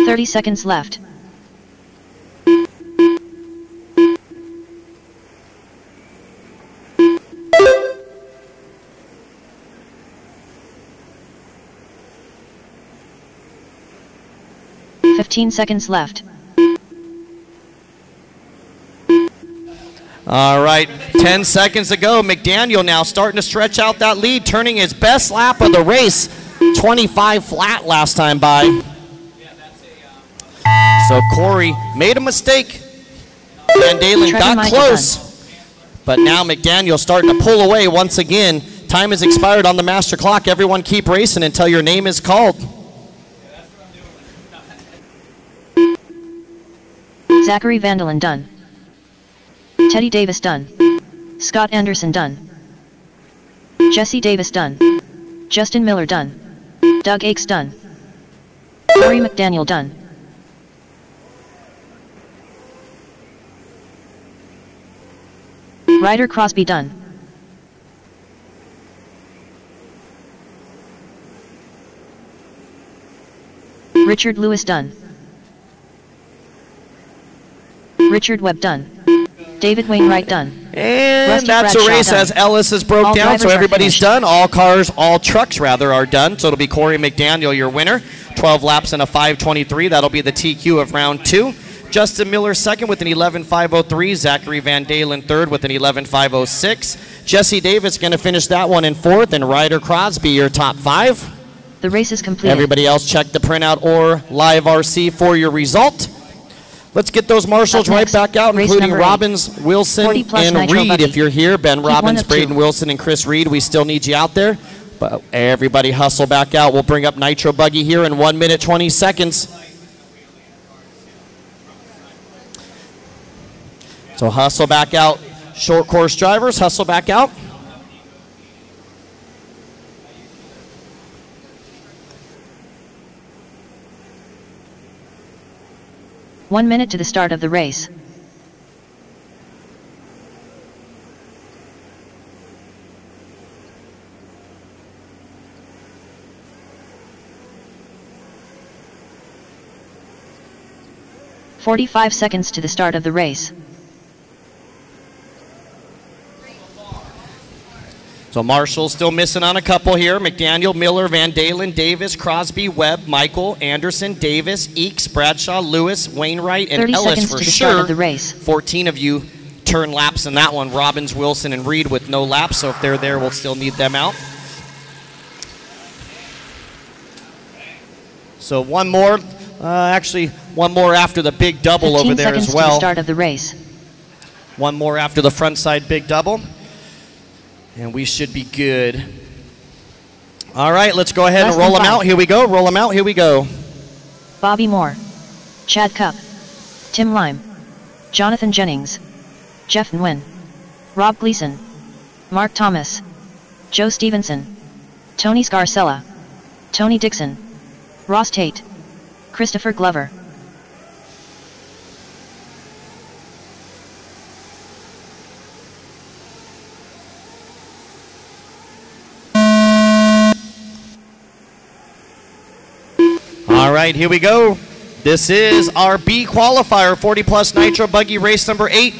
.30 seconds left. .15 seconds left. All right, 10 seconds to go. McDaniel now starting to stretch out that lead, turning his best lap of the race. 25 flat last time by. So Corey made a mistake. Van Dalen got close, but now McDaniel starting to pull away once again. Time has expired on the master clock. Everyone keep racing until your name is called. Zachary Van Dalen done. Teddy Davis done. Scott Anderson done. Jesse Davis done. Justin Miller done. Doug Eakes done. Corey McDaniel done. Ryder Crosby done. Richard Lewis done. Richard Webb done. David Wainwright done. And Rusty that's Bradshaw a race done. as Ellis is broke All down, so drivers are everybody's finished. done. All trucks rather are done. So it'll be Corey McDaniel, your winner. 12 laps and a 5:23. That'll be the TQ of round 2. Justin Miller second with an 11.503. Zachary Van Dalen third with an 11.506. Jesse Davis going to finish that one in fourth, and Ryder Crosby, your top 5. The race is completed. Everybody else check the printout or live RC for your result. Let's get those marshals right back out, including Robbins, Wilson, and Reed. If you're here, Ben Robbins, Braden Wilson, and Chris Reed, we still need you out there. But everybody hustle back out. We'll bring up Nitro Buggy here in 1 minute, 20 seconds. So hustle back out. Short course drivers, hustle back out. One minute to the start of the race. "45 seconds to the start of the race." So Marshall's still missing on a couple here. McDaniel, Miller, Van Dalen, Davis, Crosby, Webb, Michael, Anderson, Davis, Eakes, Bradshaw, Lewis, Wainwright, and 30 Ellis seconds for to the sure. start of the race. 14 of you turn laps in that one. Robbins, Wilson, and Reed with no laps. So if they're there, we'll still need them out. So one more. Actually, one more after the big double over there as well. 15 seconds to the start of the race. One more after the front side big double. And we should be good. All right, let's go ahead and roll them out. Here we go. Roll them out. Here we go. Bobby Moore, Chad Cup, Tim Lime, Jonathan Jennings, Jeff Nguyen, Rob Gleason, Mark Thomas, Joe Stevenson, Tony Scarcella, Tony Dixon, Ross Tate, Christopher Glover. All right, here we go. This is our B qualifier, 40 plus Nitro Buggy race number 8,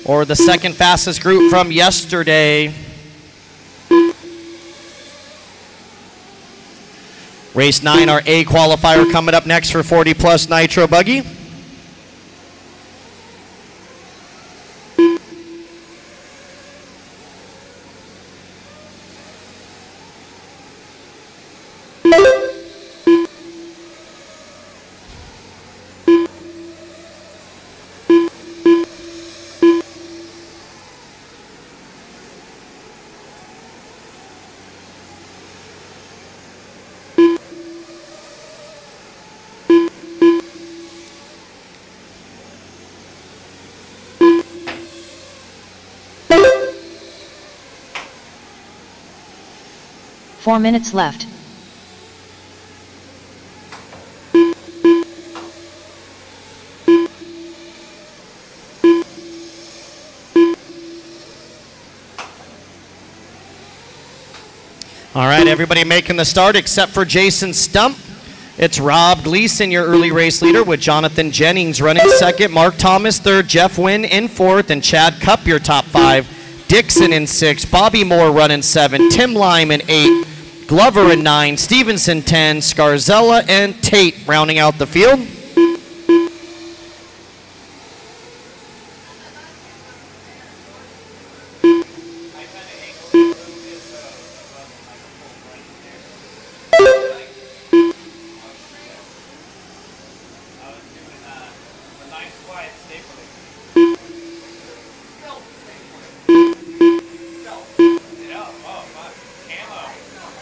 or the second fastest group from yesterday. Race 9, our A qualifier, coming up next for 40 plus Nitro Buggy. Four minutes left. All right, everybody making the start except for Jason Stump. It's Rob Gleason, your early race leader, with Jonathan Jennings running second, Mark Thomas third, Jeff Nguyen in fourth, and Chad Cup your top 5. Dixon in 6, Bobby Moore running 7, Tim Lime in 8, Glover in 9, Stevenson 10, Scarzella and Tate rounding out the field.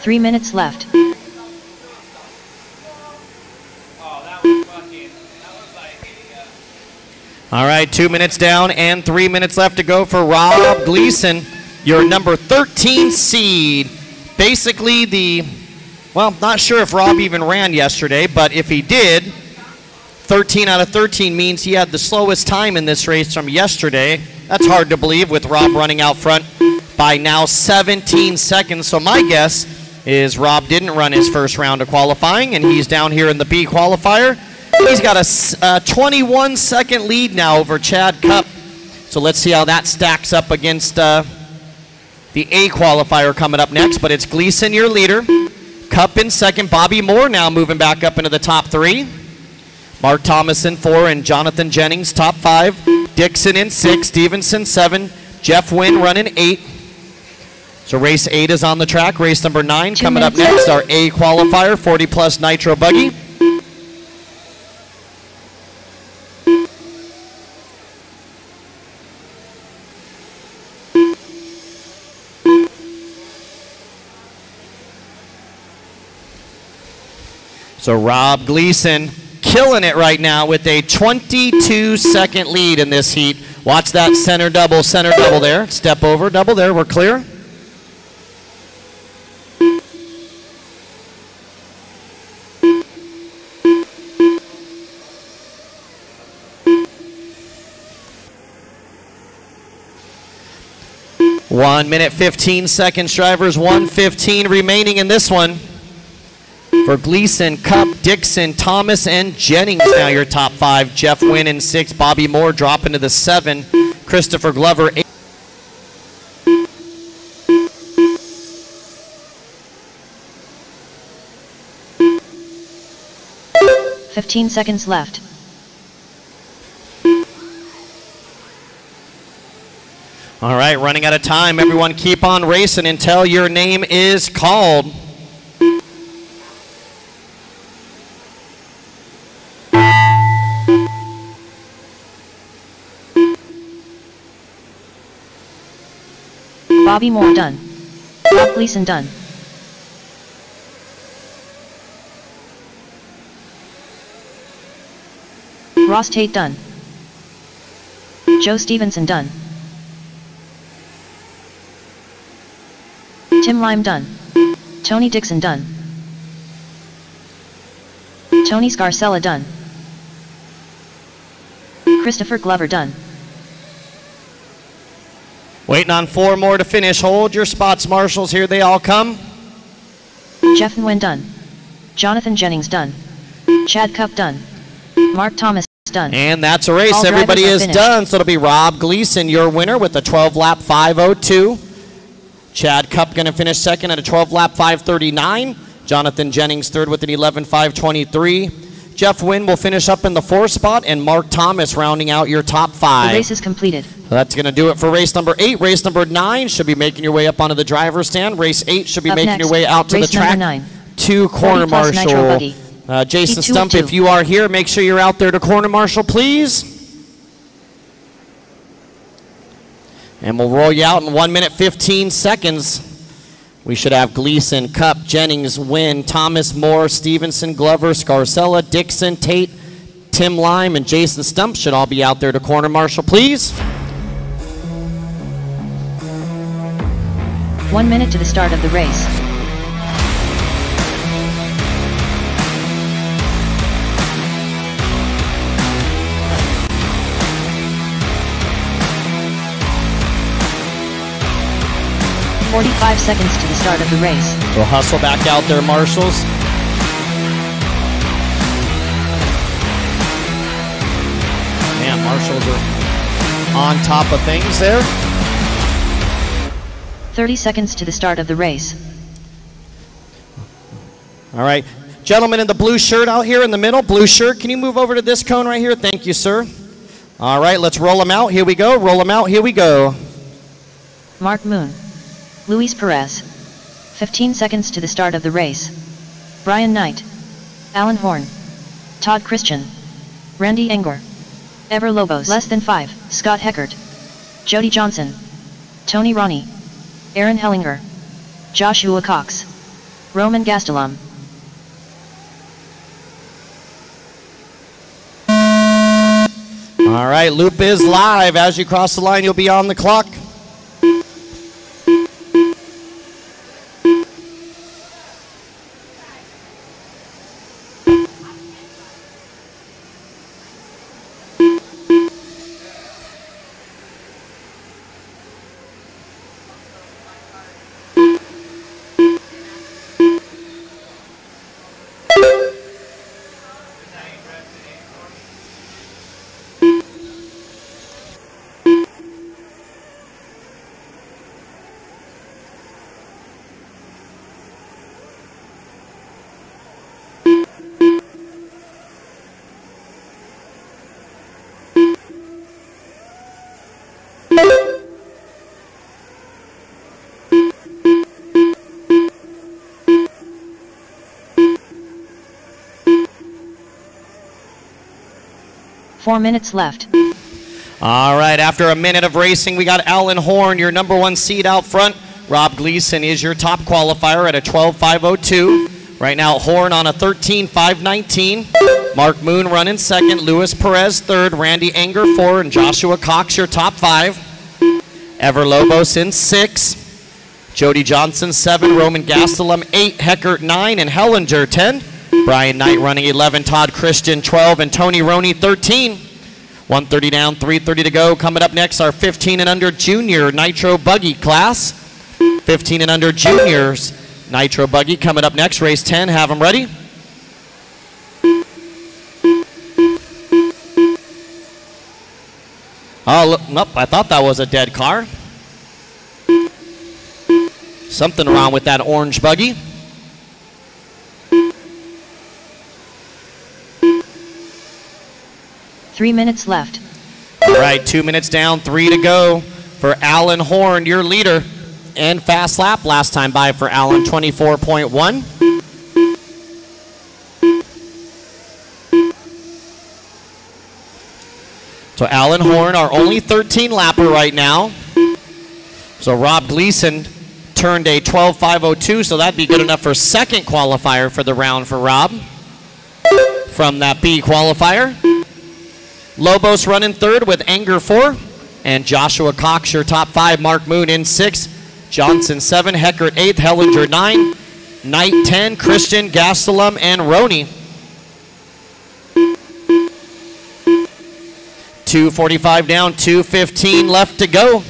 Three minutes left. All right, 2 minutes down and 3 minutes left to go for Rob Gleason, your number 13 seed. Basically well, not sure if Rob even ran yesterday, but if he did, 13 out of 13 means he had the slowest time in this race from yesterday. That's hard to believe with Rob running out front by now 17 seconds. So my guess is Rob didn't run his first round of qualifying, and he's down here in the B qualifier. He's got a 21-second lead now over Chad Cup. So let's see how that stacks up against the A qualifier coming up next. But it's Gleason, your leader. Cup in second. Bobby Moore now moving back up into the top 3. Mark Thomas in 4 and Jonathan Jennings top 5. Dixon in 6. Stevenson 7. Jeff Nguyen running 8. So race 8 is on the track. Race number 9 2 coming up minutes. next, our A qualifier, 40+ nitro buggy. So Rob Gleason killing it right now with a 22-second lead in this heat. Watch that center double there. Step over, double there, we're clear. One minute, 15 seconds, drivers. 1:15 remaining in this one. For Gleason, Cup, Dixon, Thomas, and Jennings now your top 5. Jeff Wynn in 6, Bobby Moore dropping to the 7, Christopher Glover 8. "15 seconds left. All right, running out of time. Everyone keep on racing until your name is called. Bobby Moore done. Rob Gleason done. Ross Tate done. Joe Stevenson done. Tim Lime done. Tony Dixon done. Tony Scarcella done. Christopher Glover done. Waiting on 4 more to finish. Hold your spots, marshals. Here they all come. Jeff Nguyen done. Jonathan Jennings done. Chad Cup done. Mark Thomas done. And that's a race. All Everybody drivers is are finished. done. So it'll be Rob Gleason, your winner, with a 12-lap 5:02. Chad Cup going to finish second at a 12-lap 5:39. Jonathan Jennings third with an 11:5:23. Jeff Wynn will finish up in the 4th spot, and Mark Thomas rounding out your top 5. The race is completed. So that's going to do it for race number 8. Race number 9 should be making your way up onto the driver's stand. Race 8 should be Up making next, your way out to the race number track 9. to corner 40+ nitro marshal. buggy. Jason Heat 2 of Stump, 2. if you are here, make sure you're out there to corner marshal, please. And we'll roll you out in 1 minute, 15 seconds. We should have Gleason, Cup, Jennings, Wynn, Thomas, Moore, Stevenson, Glover, Scarcella, Dixon, Tate, Tim Lime, and Jason Stump should all be out there to corner marshal, please. 1 minute to the start of the race. "45 seconds to the start of the race. So hustle back out there, marshals. Man, marshals are on top of things there. 30 seconds to the start of the race. All right. Gentleman in the blue shirt out here in the middle, blue shirt, can you move over to this cone right here? Thank you, sir. All right, let's roll them out. Here we go. Roll them out. Here we go. Mark Moon. Luis Perez. 15 seconds to the start of the race. Brian Knight. Alan Horn. Todd Christian. Randy Enger. Ever Lobos. Less than 5. Scott Heckert. Jody Johnson. Tony Ronnie. Aaron Hellinger. Joshua Cox. Roman Gastelum. All right, loop is live. As you cross the line, you'll be on the clock. 4 minutes left. All right, after a minute of racing, we got Alan Horn, your #1 seed out front. Rob Gleason is your top qualifier at a 12.502. Right now, Horn on a 13.519. Mark Moon running second, Luis Perez third, Randy Anger 4, and Joshua Cox your top 5. Ever Lobos in 6. Jody Johnson 7, Roman Gastelum 8, Heckert 9, and Hellinger 10. Brian Knight running 11, Todd Christian 12, and Tony Roney 13. 130 down, 330 to go. Coming up next, our 15 and under junior Nitro Buggy class. 15 and under juniors Nitro Buggy coming up next. Race 10, have them ready. Oh, look, nope, I thought that was a dead car. Something wrong with that orange buggy. Three minutes left. All right, 2 minutes down, 3 to go for Alan Horn, your leader. And fast lap last time by for Alan, 24.1. So Alan Horn, our only 13 lapper right now. So Rob Gleason turned a 12.502, so that'd be good enough for second qualifier for the round for Rob from that B qualifier. Lobos running third with Anger 4, and Joshua Cox your top 5. Mark Moon in 6, Johnson 7, Heckert 8, Hellinger 9, Knight 10, Christian, Gastelum, and Roney. 2:45 down, 2:15 left to go.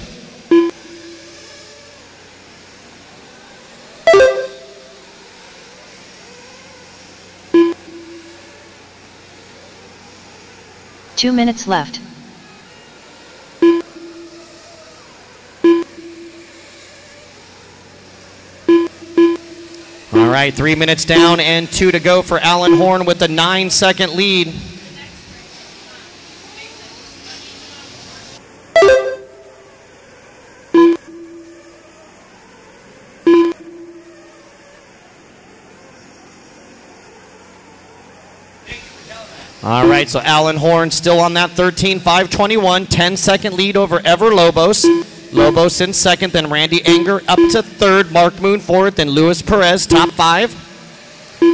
Two minutes left. All right, 3 minutes down and 2 to go for Alan Horn with a 9-second lead. All right, so Alan Horn still on that 13.521, 10-second lead over Ever Lobos. Lobos in second, then Randy Anger up to third, Mark Moon fourth, and Luis Perez top 5.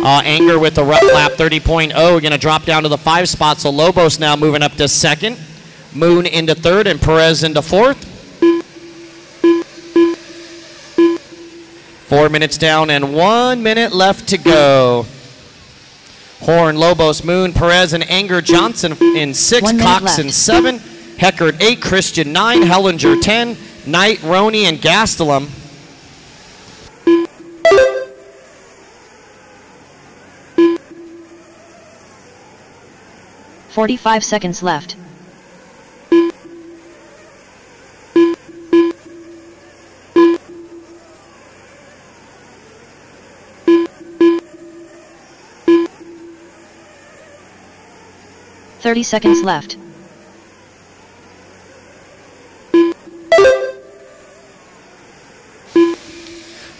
Anger with the rough lap 30.0, going to drop down to the 5 spot, so Lobos now moving up to second. Moon into third, and Perez into fourth. 4 minutes down and 1 minute left to go. Horn, Lobos, Moon, Perez, and Anger, Johnson in 6, Cox in 7, Heckert 8, Christian 9, Hellinger 10, Knight, Roney, and Gastelum. "45 seconds left. "30 seconds left.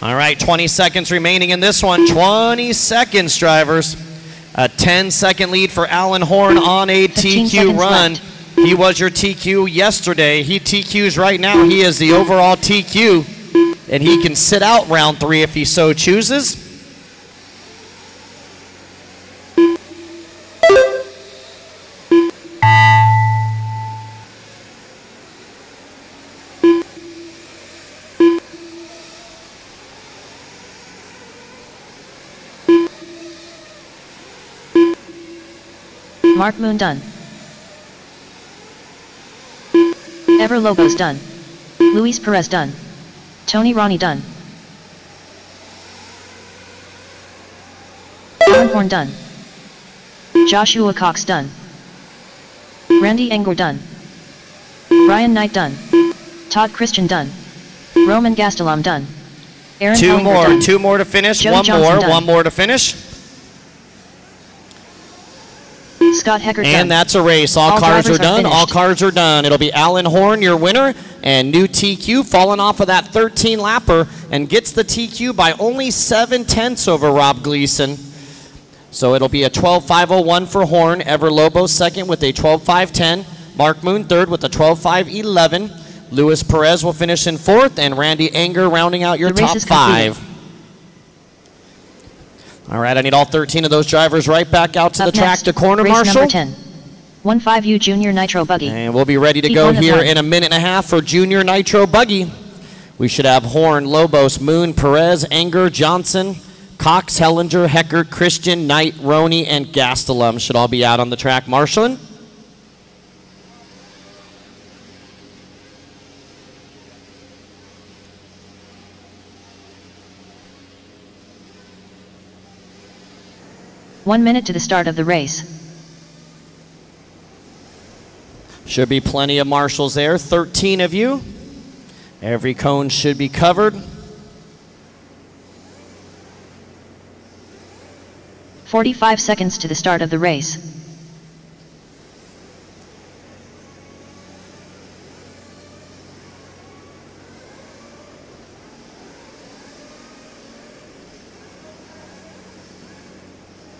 All right, 20 seconds remaining in this one. 20 seconds, drivers. A 10-second lead for Alan Horn on a TQ run. Left. He was your TQ yesterday. He TQs right now. He is the overall TQ, and he can sit out round 3 if he so chooses. Mark Moon done. Ever Lobos done. Luis Perez done. Tony Roney done. Alan Horn done. Joshua Cox done. Randy Anger done. Brian Knight done. Todd Christian done. Roman Gastelum done. Aaron Hellinger Two more to finish. Jody One more to finish. Scott Heckert and done. That's a race. All cars are done. Finished. All cars are done. It'll be Alan Horn, your winner, and new TQ falling off of that 13 lapper and gets the TQ by only 7/10 over Rob Gleason. So it'll be a 12.501 for Horn. Ever Lobo second with a 12.510. Mark Moon third with a 12.511. Luis Perez will finish in fourth, and Randy Anger rounding out your top 5. All right, I need all 13 of those drivers right back out to the track to corner marshal. Number 10. 15U Junior Nitro Buggy. And we'll be ready to go here in a minute and a half for Junior Nitro Buggy. We should have Horn, Lobos, Moon, Perez, Anger, Johnson, Cox, Hellinger, Heckert, Christian, Knight, Roney, and Gastelum should all be out on the track marshaling. One minute to the start of the race. Should be plenty of marshals there, 13 of you. Every cone should be covered. 45 seconds to the start of the race.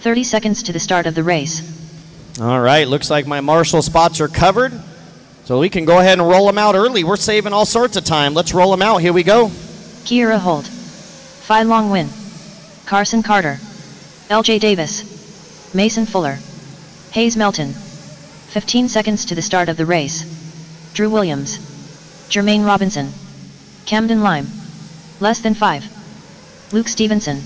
"30 seconds to the start of the race." All right, looks like my marshal spots are covered. So we can go ahead and roll them out early. We're saving all sorts of time. Let's roll them out. Here we go. Kiera Holt. Phi Long Win. Carson Carter. LJ Davis. Mason Fuller. Hayes Melton. 15 seconds to the start of the race. Drew Williams. Jermaine Robinson. Camden Lime. Less than 5. Luke Stevenson.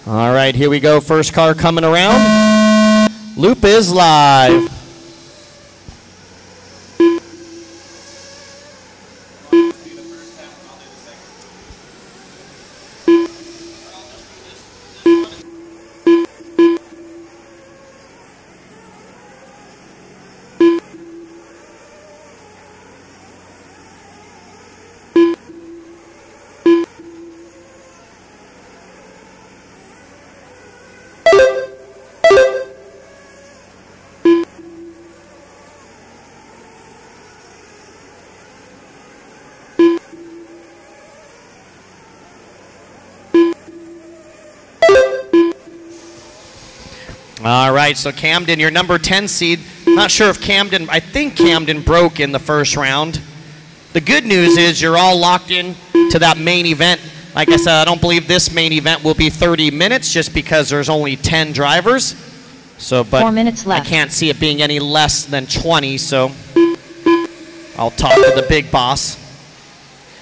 All right, here we go. First car coming around. Loop is live. All right, so Camden, your number 10 seed. Not sure if Camden, I think Camden broke in the first round. The good news is you're all locked in to that main event. Like I said, I don't believe this main event will be 30 minutes just because there's only 10 drivers. So, but 4 minutes left. I can't see it being any less than 20, so I'll talk to the big boss,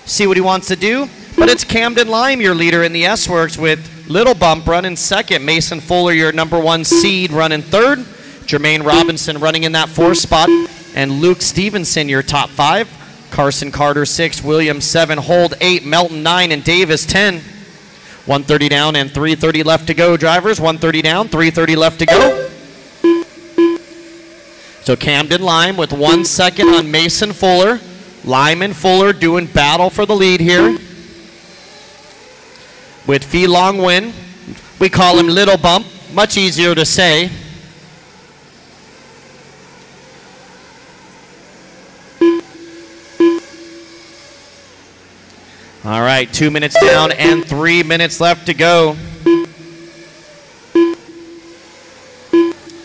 see what he wants to do. But it's Camden Lime, your leader in the S-Works, with Little Bump running second. Mason Fuller, your number 1 seed, running third. Jermaine Robinson running in that 4th spot. And Luke Stevenson, your top 5. Carson Carter 6, Williams 7, Hold 8, Melton 9, and Davis 10. 130 down and 330 left to go, drivers. 130 down, 330 left to go. So Camden Lime with 1 second on Mason Fuller. Lime and Fuller doing battle for the lead here. With Phi Long Win, we call him Little Bump, much easier to say. All right, 2 minutes down and 3 minutes left to go.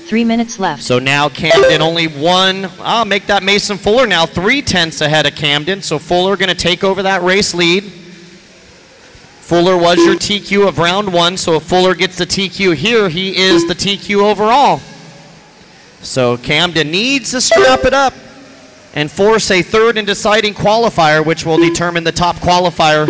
3 minutes left. So now Camden only one. I'll make that Mason Fuller now 3/10 ahead of Camden. So Fuller going to take over that race lead. Fuller was your TQ of round 1, so if Fuller gets the TQ here, he is the TQ overall. So Camden needs to strap it up and force a third and deciding qualifier, which will determine the top qualifier.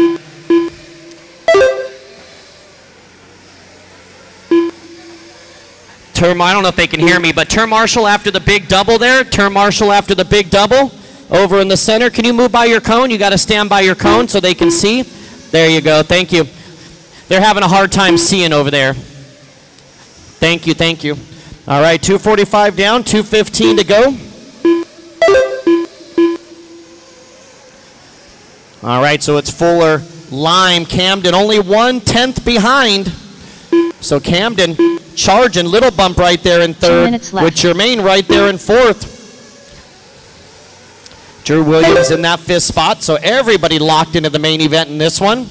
I don't know if they can hear me, but turn marshal after the big double there. Turn marshal after the big double. Over in the center, can you move by your cone? You got to stand by your cone so they can see. There you go, thank you. They're having a hard time seeing over there. Thank you, thank you. All right, 2:45 down, 2:15 to go. All right, so it's Fuller, Lime, Camden, only 1/10 behind. So Camden charging, Little Bump right there in third, with Jermaine right there in 4th. Drew Williams in that 5th spot, so everybody locked into the main event in this one.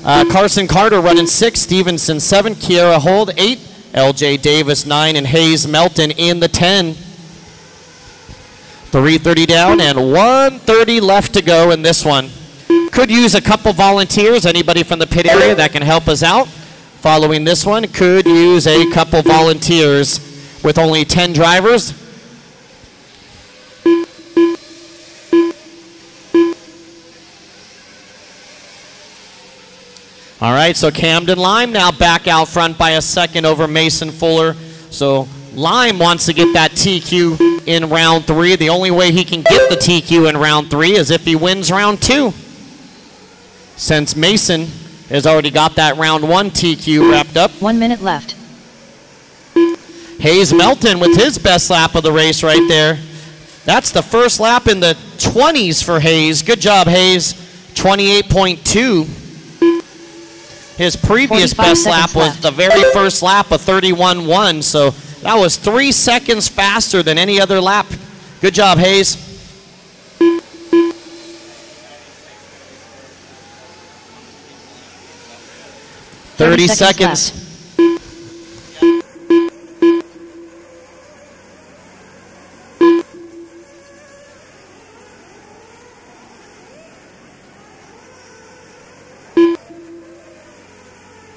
Carson Carter running 6, Stevenson 7, Kiera Hold 8, LJ Davis 9, and Hayes Melton in the 10. 3:30 down and 1:30 left to go in this one. Could use a couple volunteers. Anybody from the pit area that can help us out following this one could use a couple volunteers with only 10 drivers. All right, so Camden Lime now back out front by a second over Mason Fuller. So Lime wants to get that TQ in round 3. The only way he can get the TQ in round 3 is if he wins round 2. Since Mason has already got that round 1 TQ wrapped up. 1 minute left. Hayes Melton with his best lap of the race right there. That's the first lap in the 20s for Hayes. Good job, Hayes. 28.2. His previous best lap was the very first lap of 31.1, so that was 3 seconds faster than any other lap. Good job, Hayes. Thirty seconds. Left.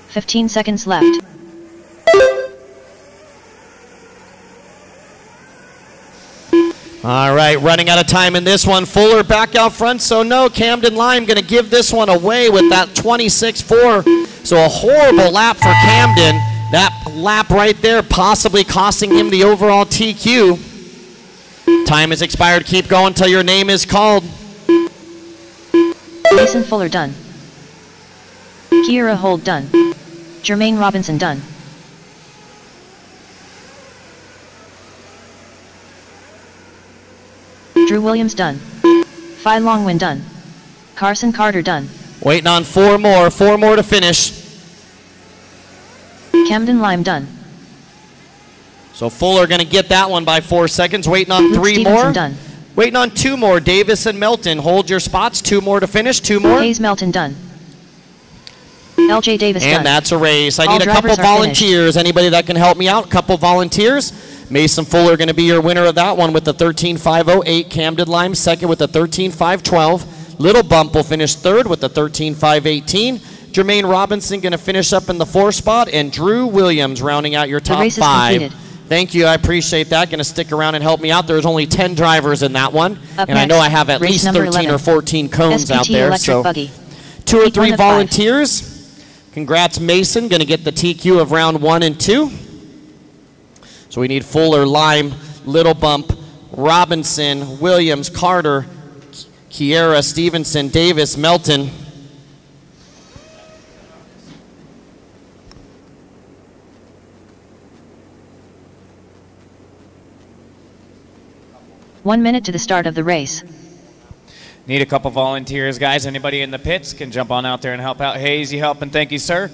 15 seconds left. All right, running out of time in this one. Fuller back out front, so no, Camden Lime going to give this one away with that 26.4. So a horrible lap for Camden. That lap right there possibly costing him the overall TQ. Time has expired. Keep going until your name is called. Mason Fuller done. Kiera Hold done. Jermaine Robinson done. Drew Williams done. Phi Longwin done. Carson Carter done. Waiting on 4 more. 4 more to finish. Camden Lime done. So Fuller going to get that one by 4 seconds. Waiting on Luke 3 Stevenson more. Done. Waiting on 2 more. Davis and Melton. Hold your spots. 2 more to finish. 2 more. Hayes Melton done. LJ Davis and done. And that's a race. I All need a couple volunteers. Finished. Anybody that can help me out? Couple volunteers. Mason Fuller going to be your winner of that one with the 13.508. Camden Lime second with the 13.512. Little Bump will finish third with the 13.518. Jermaine Robinson going to finish up in the 4th spot, and Drew Williams rounding out your top 5. Thank you, I appreciate that. Going to stick around and help me out. There's only 10 drivers in that one, Up and next, I know I have at least 13 11. or 14 cones SPT out there. So buggy. 2 or 3 volunteers. Congrats, Mason. Going to get the TQ of round 1 and 2. So we need Fuller, Lime, Little Bump, Robinson, Williams, Carter, Kiera, Stevenson, Davis, Melton. One minute to the start of the race. Need a couple volunteers, guys. Anybody in the pits can jump on out there and help out. Hayes, you helping? Thank you, sir.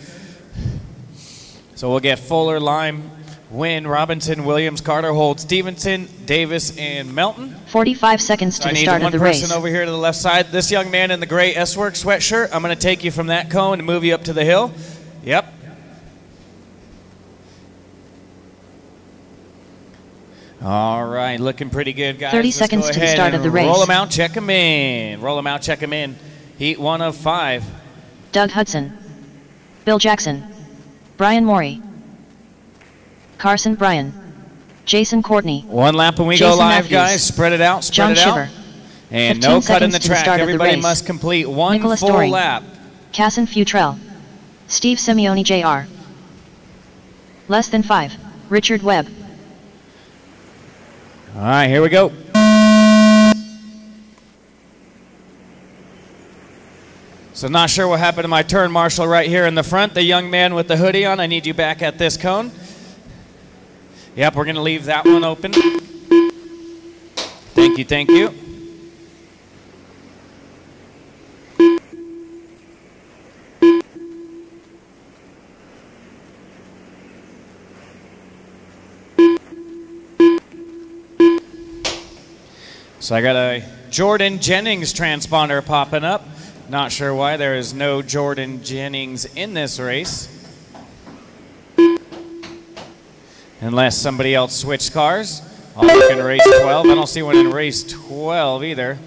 So we'll get Fuller, Lime, Wynn, Robinson, Williams, Carter, Holt, Stevenson, Davis, and Melton. 45 seconds to the start of the race. I need one person over here to the left side. This young man in the gray S-Work sweatshirt, I'm going to take you from that cone and move you up to the hill. Yep. All right, looking pretty good, guys. 30 seconds to the start of the race. Roll them out, check them in. Roll them out, check them in. Heat 1 of 5. Doug Hudson. Bill Jackson. Brian Morey. Carson Bryan. Jason Courtney. 1 lap when we Jason go live, Matthews. Guys. Spread it out, spread John it out. Shiver. And no cut in the track. Everybody the must complete 1 Nicholas full Doring. lap. Casson Futrell. Steve Simeone Jr. Less than 5. Richard Webb. All right, here we go. So not sure what happened to my turn marshal right here in the front. The young man with the hoodie on, I need you back at this cone. Yep, we're going to leave that one open. Thank you, thank you. So I got a Jordan Jennings transponder popping up. Not sure why there is no Jordan Jennings in this race. Unless somebody else switched cars. I'll look in race 12. I don't see one in race 12 either.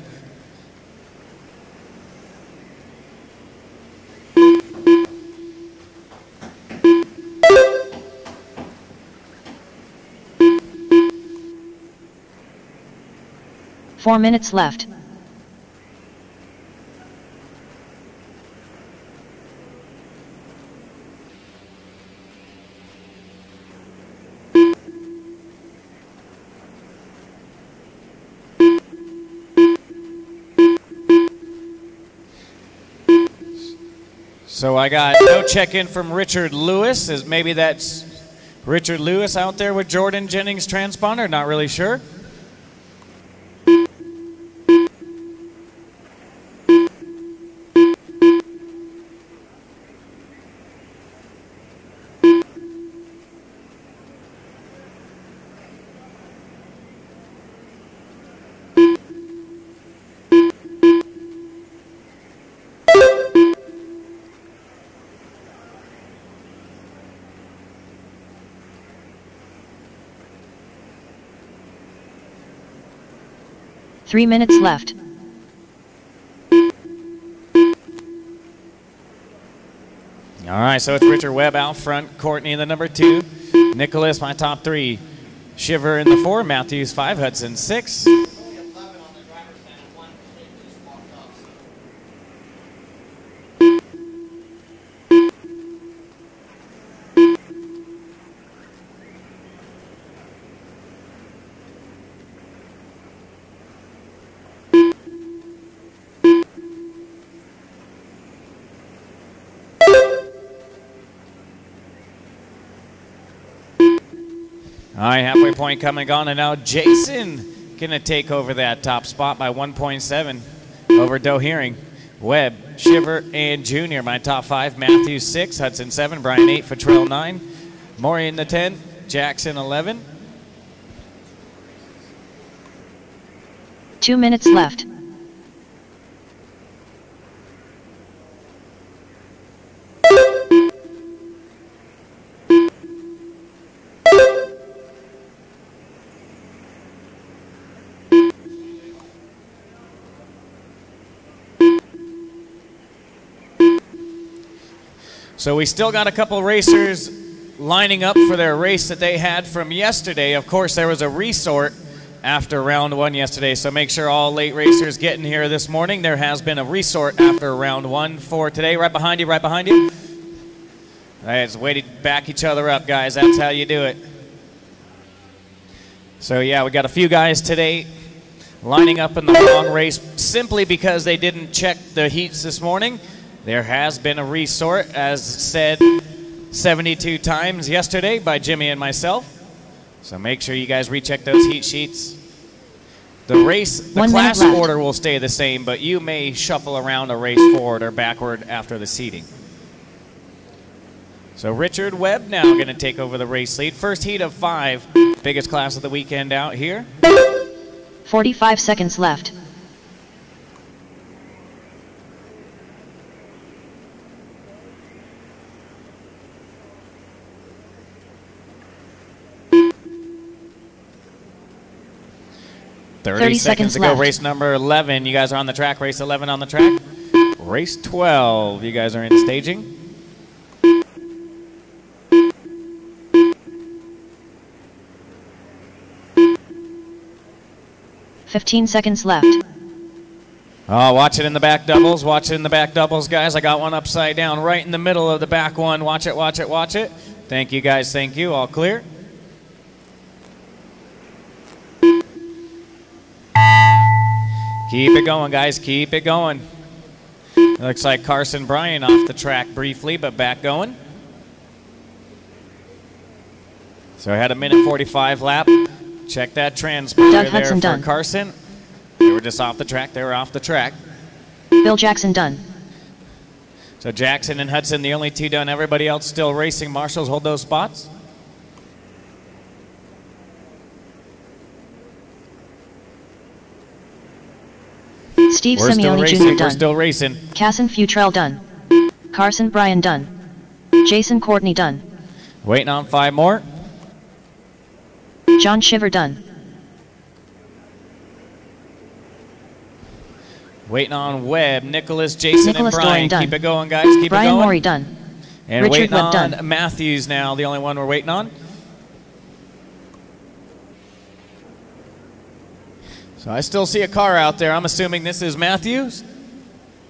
Four minutes left. So I got no check-in from Richard Lewis. Maybe that's Richard Lewis out there with Jordan Jennings transponder, not really sure. Three minutes left. All right, so it's Richard Webb out front, Courtney in the number 2, Nicholas my top 3, Shiver in the 4, Matthews 5, Hudson 6. All right, halfway point coming on, and now Jason gonna take over that top spot by 1.7 over Dohearing. Webb, Shiver, and Junior, my top 5. Matthews 6, Hudson 7, Brian 8, Futrell 9, Maury in the 10, Jackson 11. 2 minutes left. So we still got a couple racers lining up for their race that they had from yesterday. Of course, there was a resort after round 1 yesterday, so make sure all late racers get in here this morning. There has been a resort after round 1 for today. Right behind you, right behind you. All right, it's way to back each other up, guys. That's how you do it. So yeah, we got a few guys today lining up in the wrong race simply because they didn't check the heats this morning. There has been a resort, as said 72 times yesterday by Jimmy and myself. So make sure you guys recheck those heat sheets. The class order will stay the same, but you may shuffle around a race forward or backward after the seating. So Richard Webb now going to take over the race lead. First heat of 5, biggest class of the weekend out here. 45 seconds left. Thirty seconds to go. Race number 11. You guys are on the track. Race 11 on the track. Race 12. You guys are in staging. $15 seconds left. Oh, watch it in the back doubles. Watch it in the back doubles, guys. I got one upside down right in the middle of the back one. Watch it, watch it, watch it. Thank you, guys. Thank you. All clear. Keep it going, guys. Keep it going. It looks like Carson Bryan off the track briefly, but back going. So I had a minute 45 lap. Check that transponder there for done. Carson. They were just off the track. They were off the track. Bill Jackson done. So Jackson and Hudson, the only 2 done. Everybody else still racing. Marshals, hold those spots. Steve We're still Simeone racing. Jr. We're done. still racing. Casson Futrell done. Carson Bryan done. Jason Courtney done. Waiting on 5 more. John Shiver done. Waiting on Webb, Nicholas, Jason, Nicholas and Brian. Dorian Keep done. it going, guys. Keep Brian it going. Morey done. And Richard waiting Webb on done. Matthews now, the only one we're waiting on. So I still see a car out there. I'm assuming this is Matthews.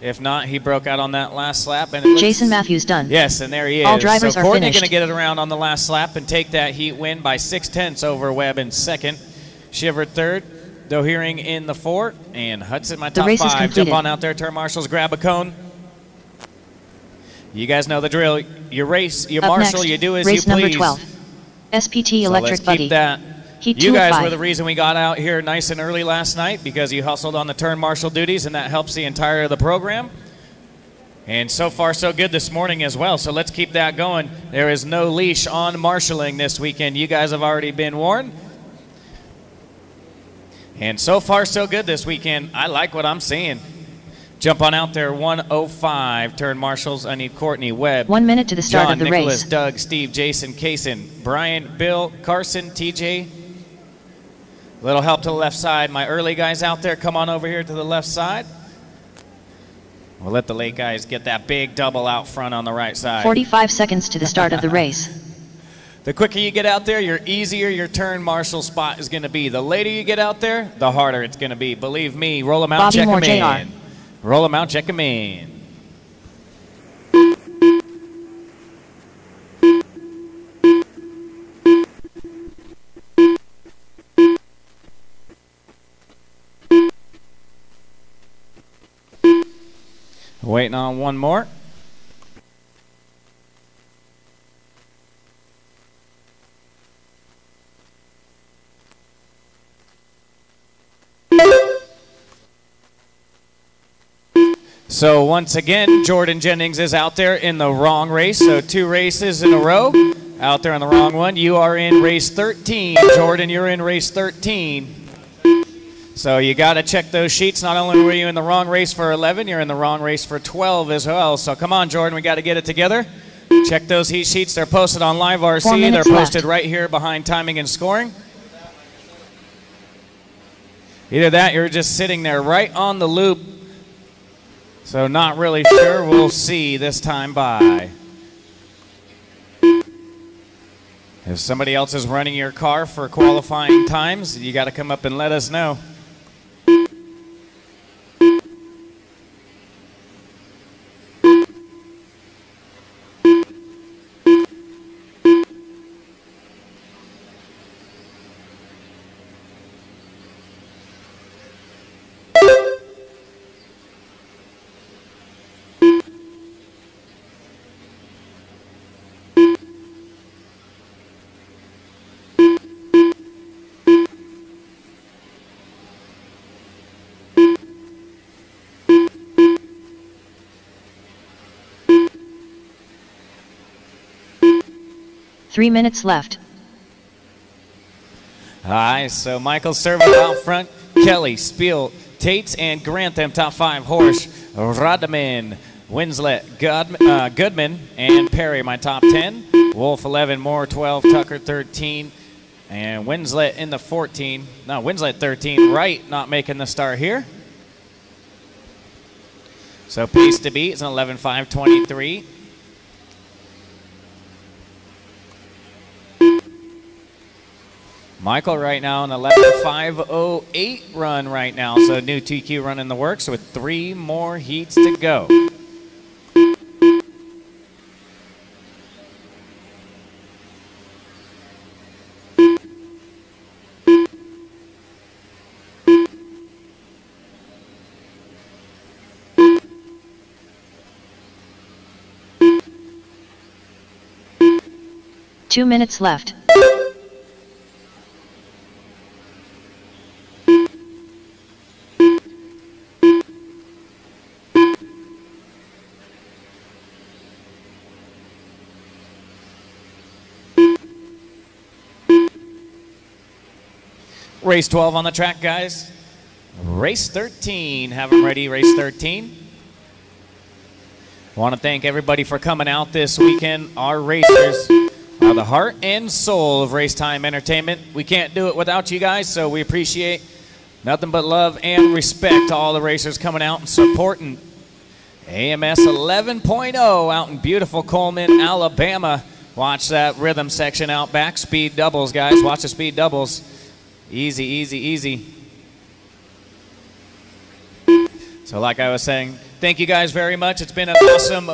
If not, he broke out on that last lap. And it looks, Jason Matthews done. yes, and there he is. All drivers so are Courtney finished. going to get it around on the last lap and take that heat win by 6/10 over Webb in second. Shiver third. Dohering in the fourth. And Hudson, my top race is 5. completed. Jump on out there, turn marshals, grab a cone. You guys know the drill. You race, you Up marshal, next, you do as race you please. number 12. SPT So Electric let's Buddy. keep that. Heat You 2 of guys 5. were the reason we got out here nice and early last night because you hustled on the turn marshal duties, and that helps the entire of the program. And so far, so good this morning as well. So let's keep that going. There is no leash on marshaling this weekend. You guys have already been warned. And so far, so good this weekend. I like what I'm seeing. Jump on out there, 105 turn marshals. I need Courtney, Webb, 1 minute to the start John, of the Nicholas, race. Doug, Steve, Jason, Kaysen, Brian, Bill, Carson, TJ. Little help to the left side. My early guys out there, come on over here to the left side. We'll let the late guys get that big double out front on the right side. 45 seconds to the start of the race. The quicker you get out there, your easier your turn marshal spot is going to be. The later you get out there, the harder it's going to be. Believe me, roll them out, Bobby check Moore, them JR. in. Roll them out, check them in. Waiting on one more. So once again, Jordan Jennings is out there in the wrong race. So 2 races in a row. Out there on the wrong one. You are in race 13. Jordan, you're in race 13. So you got to check those sheets. Not only were you in the wrong race for 11, you're in the wrong race for 12 as well. So come on, Jordan, we got to get it together. Check those heat sheets. They're posted on Live 4 RC. They're minutes posted left. right here behind timing and scoring. Either that, you're just sitting there right on the loop. So not really sure. We'll see this time by. If somebody else is running your car for qualifying times, you got to come up and let us know. Three minutes left. All right, so Michael Servo out front, Kelly, Spiel, Tates, and Grantham top 5. Horsch, Rodman, Winslet, Goodman, and Perry my top 10. Wolf 11, Moore 12, Tucker 13, and Winslet in the 14. No, Winslet 13. Wright not making the start here. So pace to beat is an 11.523. Michael right now an 11.508 run right now. So new TQ run in the works with 3 more heats to go. Two minutes left. Race 12 on the track, guys. race 13. Have them ready, race 13. Want to thank everybody for coming out this weekend. Our racers are the heart and soul of Race Time Entertainment. We can't do it without you guys, so we appreciate nothing but love and respect to all the racers coming out and supporting AMS 11.0 out in beautiful Coleman, Alabama. Watch that rhythm section out back. Speed doubles, guys. Watch the speed doubles. Easy, easy, easy. So like I was saying, thank you guys very much. It's been an awesome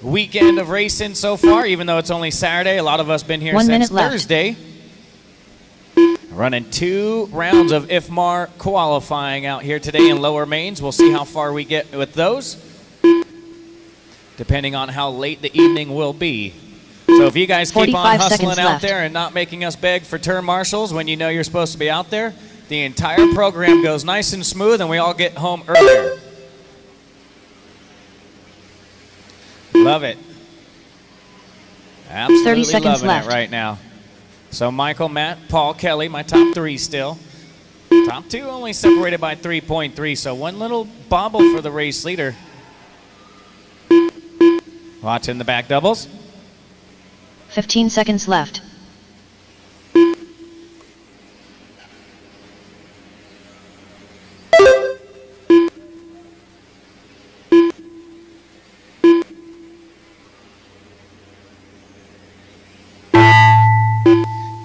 weekend of racing so far, even though it's only Saturday. A lot of us been here since Thursday. Running 2 rounds of IFMAR qualifying out here today in Lower Mains. We'll see how far we get with those, depending on how late the evening will be. So if you guys keep on hustling out there and not making us beg for turn marshals when you know you're supposed to be out there, the entire program goes nice and smooth and we all get home earlier. Love it. Absolutely loving it right now. So Michael, Matt, Paul, Kelly, my top 3 still. Top 2 only separated by 3.3, so one little bobble for the race leader. Watching the back doubles. 15 seconds left.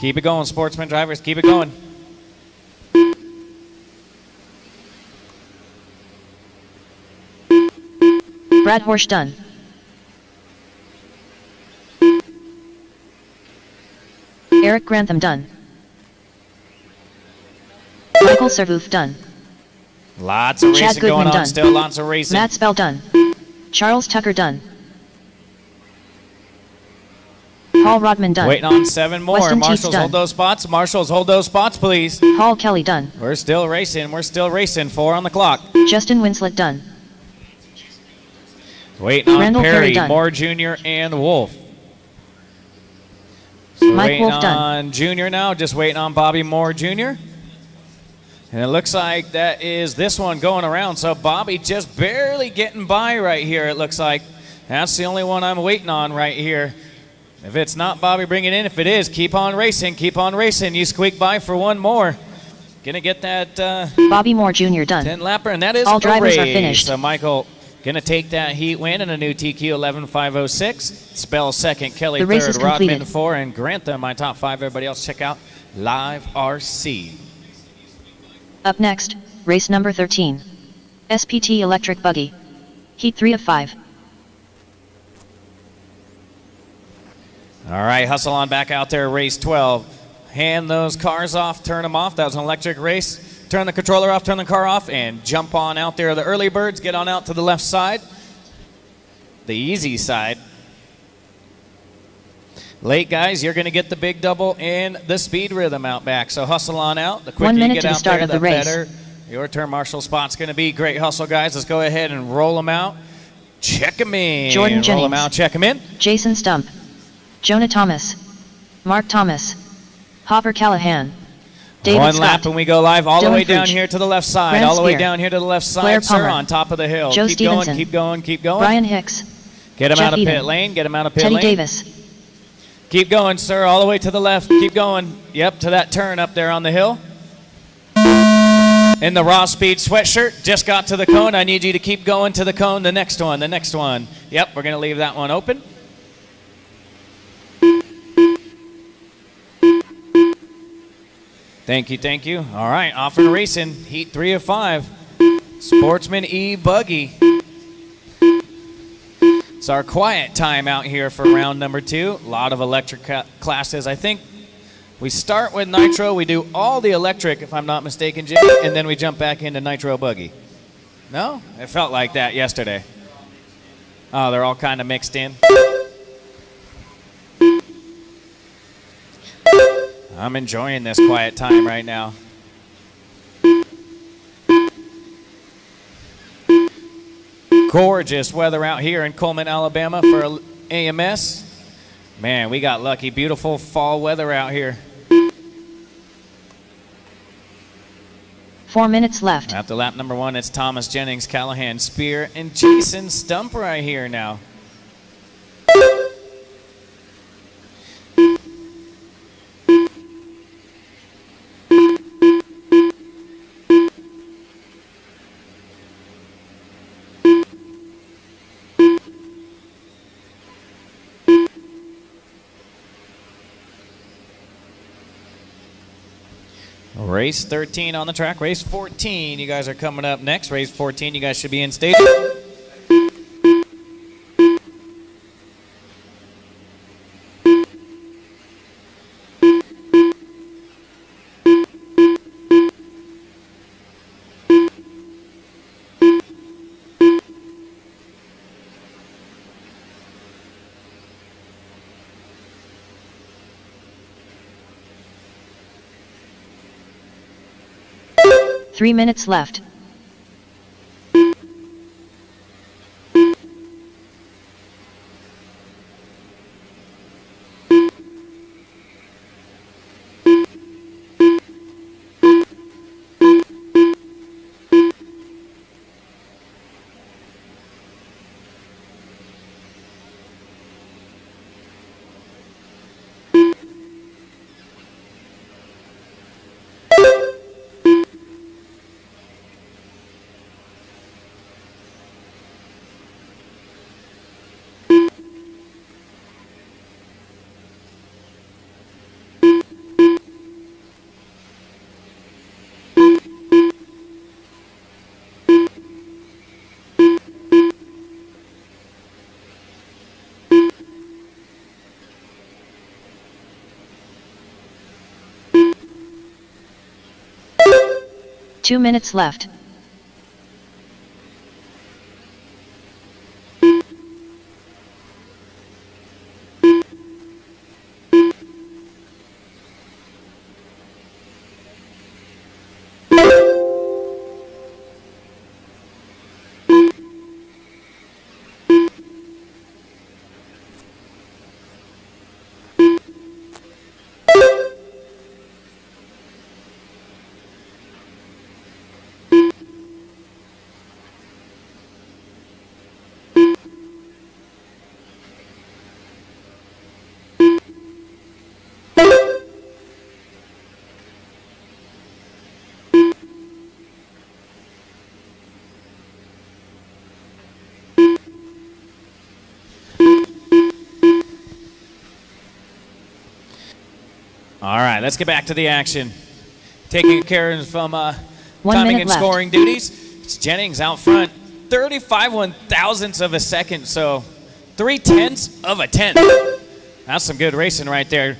Keep it going, sportsman drivers. Keep it going. Brad Horsch done. Eric Grantham done. Michael Servouf done. Lots of racing going on still. Lots of racing. Matt Spell done. Charles Tucker done. Paul Rodman done. Waiting on 7 more. Weston Marshals hold those spots. Marshals hold those spots, please. Paul Kelly done. We're still racing. We're still racing. 4 on the clock. Justin Winslet done. Waiting on Randall Perry, done. Moore Jr. and Wolf. So Mike waiting Wolf on done. Jr. now. Just waiting on Bobby Moore Jr. And it looks like that is this one going around. So Bobby just barely getting by right here, it looks like. That's the only one I'm waiting on right here. If it's not Bobby, bring it in. If it is, keep on racing. Keep on racing. You squeak by for one more. Gonna get that Bobby Moore Jr. done. 10 lapper, and that is all drivers are finished. So Michael gonna take that heat win in a new TQ 11506. Spell second, Kelly third, Rodman 4, and Grantham my top 5. Everybody else check out Live RC. Up next, race number 13. SPT Electric Buggy. Heat 3 of 5. All right, hustle on back out there, race 12. Hand those cars off, turn them off. That was an electric race. Turn the controller off, turn the car off, and jump on out there. The early birds, get on out to the left side. The easy side. Late guys, you're going to get the big double and the speed rhythm out back. So hustle on out. The quicker you get out there, the better your turn marshal spot's going to be. Great hustle, guys. Let's go ahead and roll them out. Check them in. Jordan Jennings. Roll them out, check them in. Jason Stump. Jonah Thomas. Mark Thomas. Hopper Callahan. David One Scott. lap and we go live all the way down Fooch. here to the left side. Grant all the way Spear. down here to the left Claire side, sir, Palmer. on top of the hill. Joe Keep Stevenson. going, keep going, keep going. Brian Hicks. Get him Jeff out of Eden. pit lane. Get him out of pit Teddy lane. Davis. Keep going, sir, all the way to the left. Keep going. Yep, to that turn up there on the hill. In the Raw Speed sweatshirt, just got to the cone. I need you to keep going to the cone. The next one, the next one. Yep, we're going to leave that one open. Thank you, thank you. All right, off and racing. Heat 3 of 5. Sportsman E Buggy. It's our quiet time out here for round number 2. A lot of electric classes. I think we start with nitro. We do all the electric, if I'm not mistaken, Jimmy, and then we jump back into nitro buggy. No? It felt like that yesterday. Oh, they're all kind of mixed in. I'm enjoying this quiet time right now. Gorgeous weather out here in Coleman, Alabama for AMS. Man, we got lucky. Beautiful fall weather out here. 4 minutes left. After lap number 1, it's Thomas Jennings, Callahan, Spear, and Jason Stump right here now. Race 13 on the track. Race 14, you guys are coming up next. Race 14, you guys should be in station. Three minutes left. Two minutes left. All right, let's get back to the action. Taking care of some 1 timing minute and left. scoring duties. It's Jennings out front, 35/1000ths of a second, so 3/10 of a tenth. That's some good racing right there.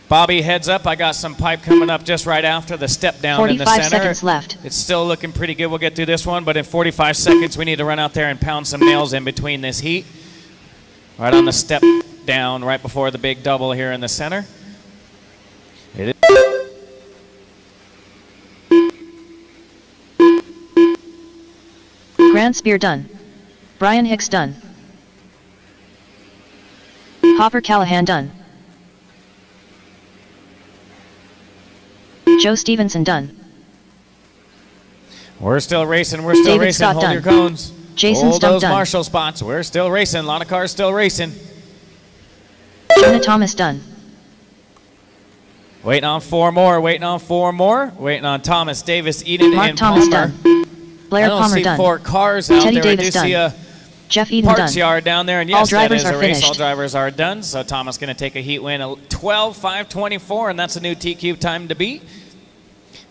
Bobby, heads up. I got some pipe coming up just right after the step down in the 45 center. seconds left. It's still looking pretty good. We'll get through this one, but in 45 seconds, we need to run out there and pound some nails in between this heat. Right on the step down, right before the big double here in the center. It is. Grant Spear done. Brian Hicks done. Hopper Callahan done. Joe Stevenson done. We're still racing. We're still David racing. Scott Hold done. your cones. Jason Hold Stump those done. marshal spots. We're still racing. A lot of cars still racing. Jonah Thomas done. Waiting on four more. Waiting on four more. Waiting on Thomas, Davis, Eden, Mark and Thomas Palmer. done. Blair I don't Palmer see done. 4 cars out Teddy there. I Davis do see done. a Jeff Eden parts done. yard down there, and All yes, that drivers is a are race. finished. All drivers are done. So Thomas going to take a heat win, 12:5:24, and that's a new TQ time to beat.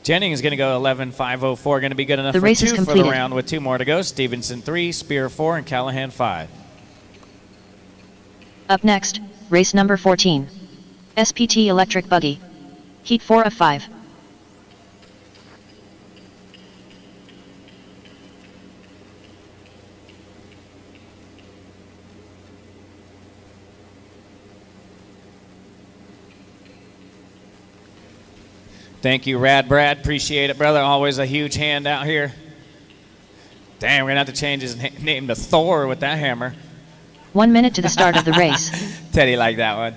Jennings is going to go 11:5:04, going to be good enough The for race is 2 for the completed. round with 2 more to go. Stevenson 3, Spear 4, and Callahan 5. Up next, race number 14. SPT Electric Buggy. Heat 4 of 5. Thank you, Rad Brad. Appreciate it, brother. Always a huge hand out here. Damn, we're going to have to change his name to Thor with that hammer. 1 minute to the start of the race. Teddy liked that one.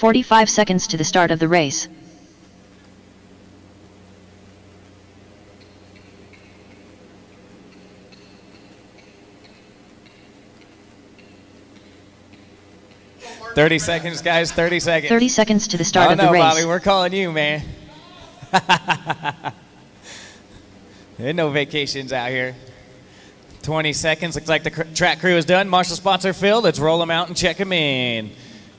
45 seconds to the start of the race. "30 seconds, guys, 30 seconds. 30 seconds to the start of the race. Bobby, we're calling you, man. There's no vacations out here. 20 seconds. Looks like the track crew is done. Marshal spots are filled. Let's roll them out and check them in.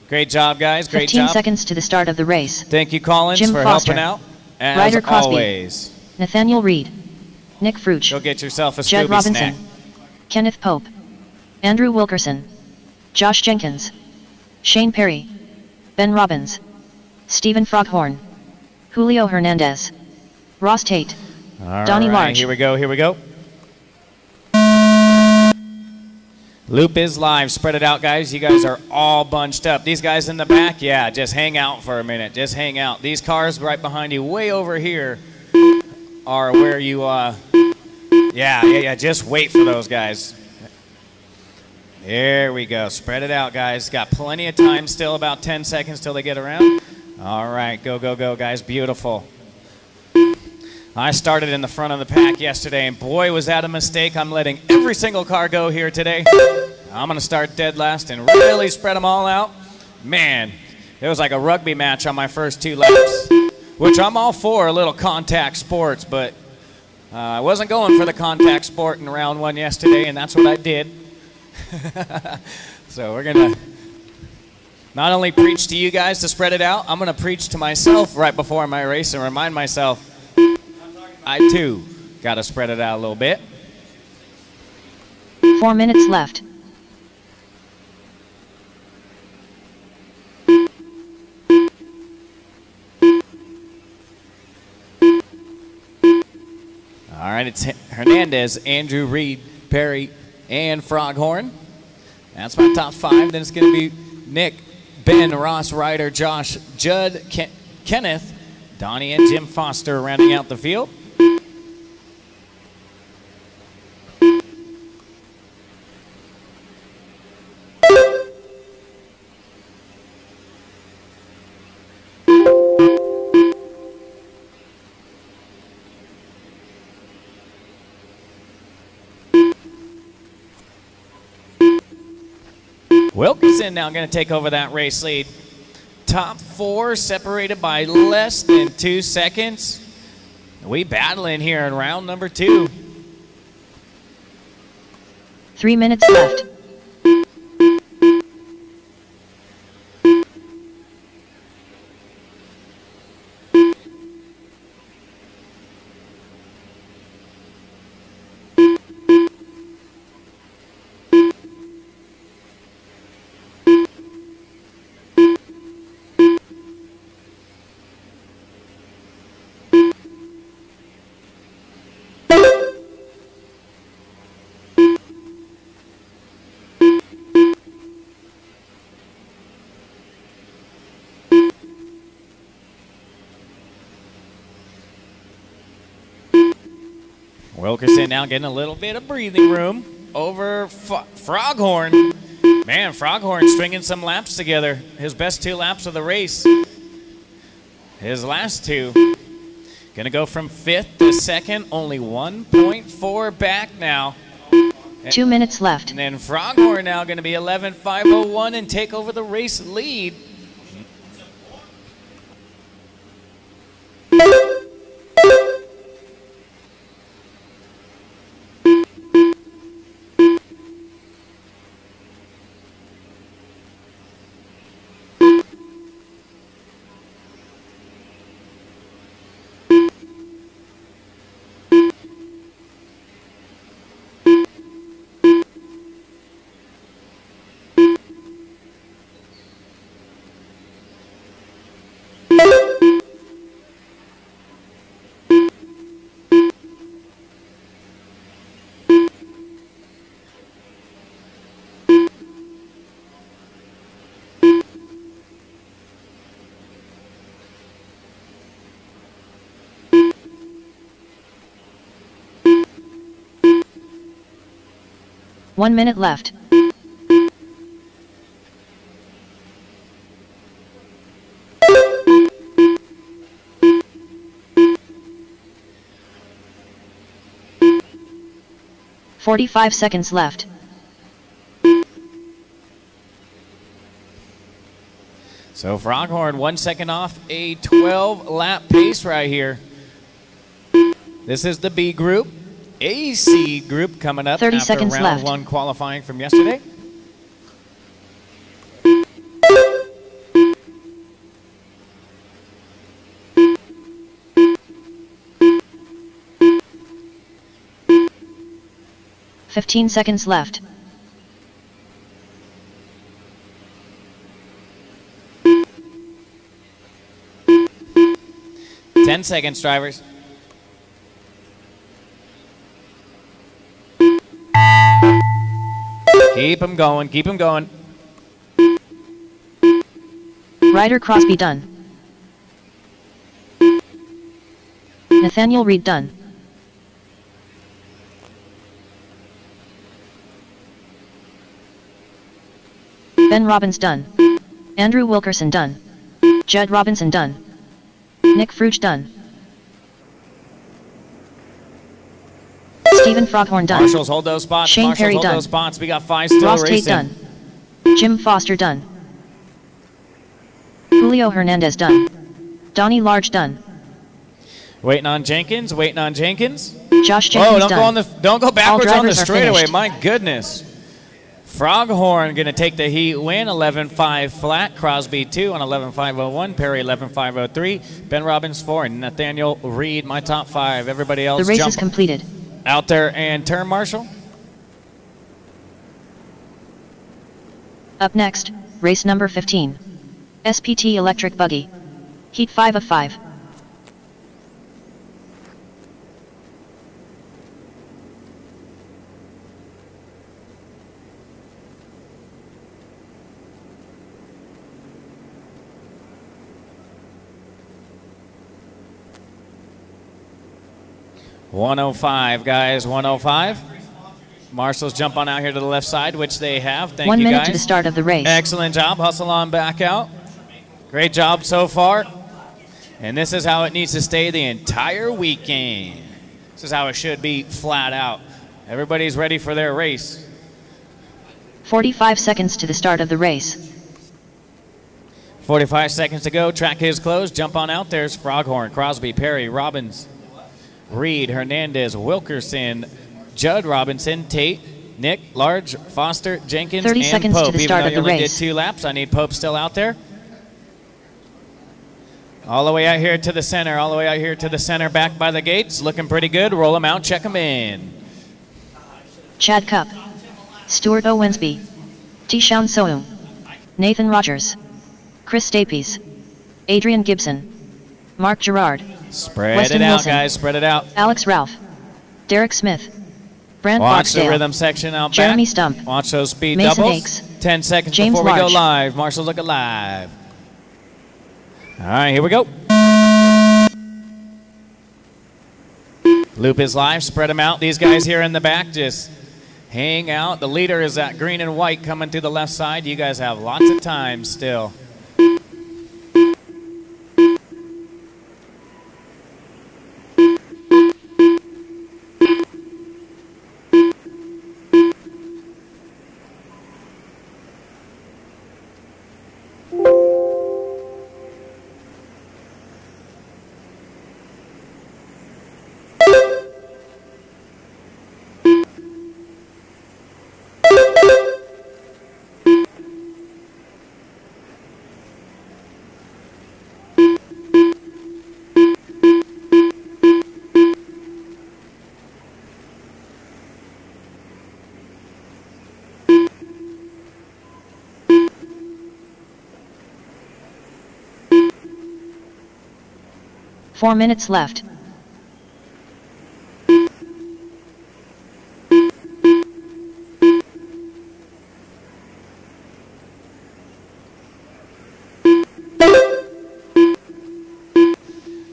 Great job, guys. Great job. 15 seconds to the start of the race. Thank you, Collins, Jim for Foster, helping out. As Ryder Crosby, always. Nathaniel Reed, Nick Fruch, Go get yourself a Jed Scooby Robinson, snack. Kenneth Pope, Andrew Wilkerson, Josh Jenkins, Shane Perry, Ben Robbins, Stephen Froghorn, Julio Hernandez, Ross Tate, Donnie Large. Here we go, here we go. Loop is live. Spread it out, guys. You guys are all bunched up. These guys in the back, yeah, just hang out for a minute. Just hang out. These cars right behind you, way over here, are where you, yeah. Just wait for those guys. There we go. Spread it out, guys. Got plenty of time still, about 10 seconds till they get around. All right, go, go, go, guys. Beautiful. I started in the front of the pack yesterday, and boy, was that a mistake. I'm letting every single car go here today. I'm going to start dead last and really spread them all out. Man, it was like a rugby match on my first 2 laps, which I'm all for, a little contact sports, but I wasn't going for the contact sport in round 1 yesterday, and that's what I did. So we're going to not only preach to you guys to spread it out, I'm going to preach to myself right before my race and remind myself I, too, got to spread it out a little bit. 4 minutes left. All right, it's Hernandez, Andrew, Reed, Perry, and Froghorn. That's my top 5. Then it's going to be Nick, Ben, Ross, Ryder, Josh, Judd, Kenneth, Donnie, and Jim Foster rounding out the field. Wilkerson now going to take over that race lead. Top 4 separated by less than 2 seconds. We battling here in round number 2. 3 minutes left. Wilkerson now getting a little bit of breathing room over Froghorn. Man, Froghorn stringing some laps together. His best 2 laps of the race. His last 2. Going to go from 5th to 2nd, only 1.4 back now. 2 minutes left. And then Froghorn now going to be 11.501 and take over the race lead. One minute left. 45 seconds left. So Froghorn 1 second off a 12-lap pace right here. This is the B group. AC group coming up 30 after seconds round left. 1 qualifying from yesterday. "15 seconds left. Ten seconds, drivers. Keep them going, keep them going. Ryder Crosby done. Nathaniel Reed done. Ben Robbins done. Andrew Wilkerson done. Judd Robinson done. Nick Fruch done. Stephen Froghorn done. Marshals hold those spots. Shane Marshals Perry hold done. those spots. We got 5 still Ross Tate racing. done. Jim Foster done. Julio Hernandez done. Donnie Large done. Waiting on Jenkins. Waiting on Jenkins. Josh Jenkins don't done. don't go backwards on the drivers are straightaway. finished. My goodness. Froghorn going to take the heat win, 11.5 flat. Crosby 2 on 11.501. Perry 11.503. Ben Robbins 4. And Nathaniel Reed, my top 5. Everybody else The race jump is completed. out there and turn, Marshall. Up next, race number 15. SPT Electric Buggy. Heat 5 of 5. .105, guys, 105. Marshals jump on out here to the left side, which they have. Thank 1 you, minute guys. to the start of the race. Excellent job. Hustle on back out. Great job so far. And this is how it needs to stay the entire weekend. This is how it should be, flat out. Everybody's ready for their race. 45 seconds to the start of the race. 45 seconds to go. Track is closed. Jump on out. There's Froghorn, Crosby, Perry, Robbins, Reed, Hernandez, Wilkerson, Judd Robinson, Tate, Nick, Large, Foster, Jenkins, 30 and seconds Pope. to the Even start though of you the only race. did 2 laps, I need Pope still out there. All the way out here to the center, all the way out here to the center, back by the gates. Looking pretty good. Roll them out, check them in. Chad Cup. Stuart Owensby. Tishaun Soum. Nathan Rogers. Chris Stapes. Adrian Gibson. Mark Gerard. Spread Weston it out, Wilson. guys. Spread it out. Alex Ralph. Derek Smith. Brant Watch the Boxdale. rhythm section out Jeremy back. Stump. Watch those speed Mason doubles. Hakes. 10 seconds James before we go Large. live. Marshall, look at live. All right, here we go. Loop is live. Spread them out. These guys here in the back just hang out. The leader is that green and white coming through the left side. You guys have lots of time still. Four minutes left.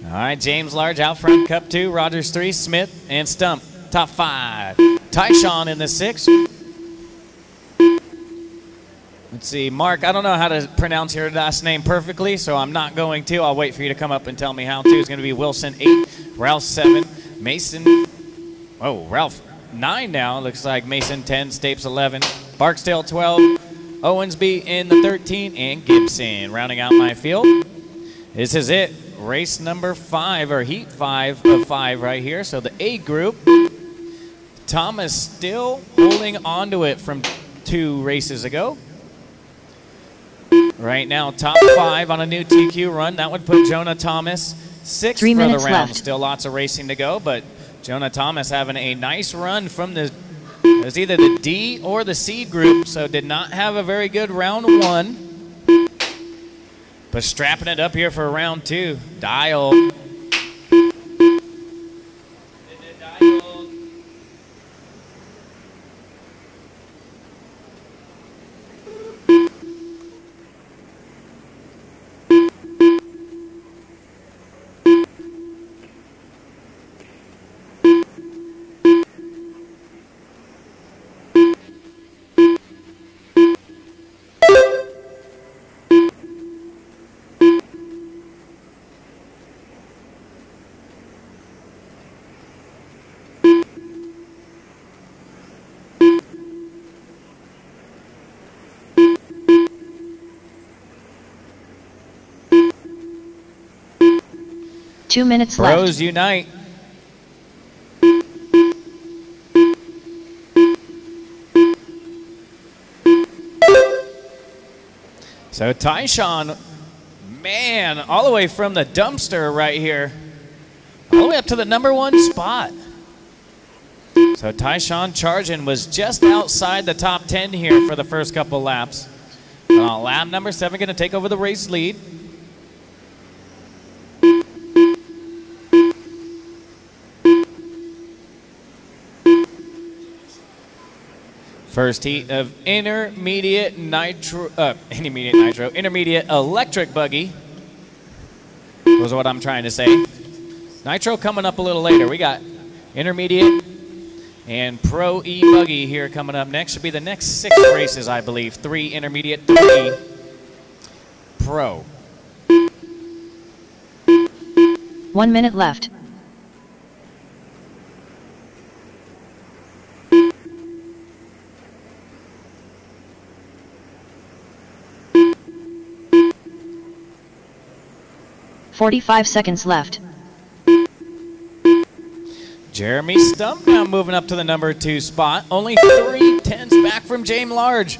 All right, James Large out front, Cup 2, Rogers 3, Smith and Stump, top 5. Tyshawn in the 6. Let's see, Mark, I don't know how to pronounce your last name perfectly, so I'm not going to. I'll wait for you to come up and tell me how to. It's going to be Wilson 8, Ralph 7, Mason, oh, Ralph 9 now. Looks like Mason 10, Stapes 11, Barksdale 12, Owensby in the 13, and Gibson rounding out my field. This is it. Race number 5, or heat 5 of 5 right here. So the A group. Thomas still holding on to it from 2 races ago. Right now, top 5 on a new TQ run. That would put Jonah Thomas 6th for the round. Left. Still lots of racing to go, but Jonah Thomas having a nice run from the, it was either the D or the C group, so did not have a very good round 1. But strapping it up here for round 2. Dial. Two minutes left. Bros unite. So Tyshawn, man, all the way from the dumpster right here, all the way up to the #1 spot. So Tyshawn charging was just outside the top 10 here for the first couple laps. Lap number 7 going to take over the race lead. First heat of intermediate electric buggy. Was what I'm trying to say. Nitro coming up a little later. We got intermediate and Pro E buggy here coming up next. Should be the next 6 races, I believe. 3 intermediate, 3 pro. 1 minute left. .45 seconds left. Jeremy Stump now moving up to the #2 spot. Only 3/10 back from James Large.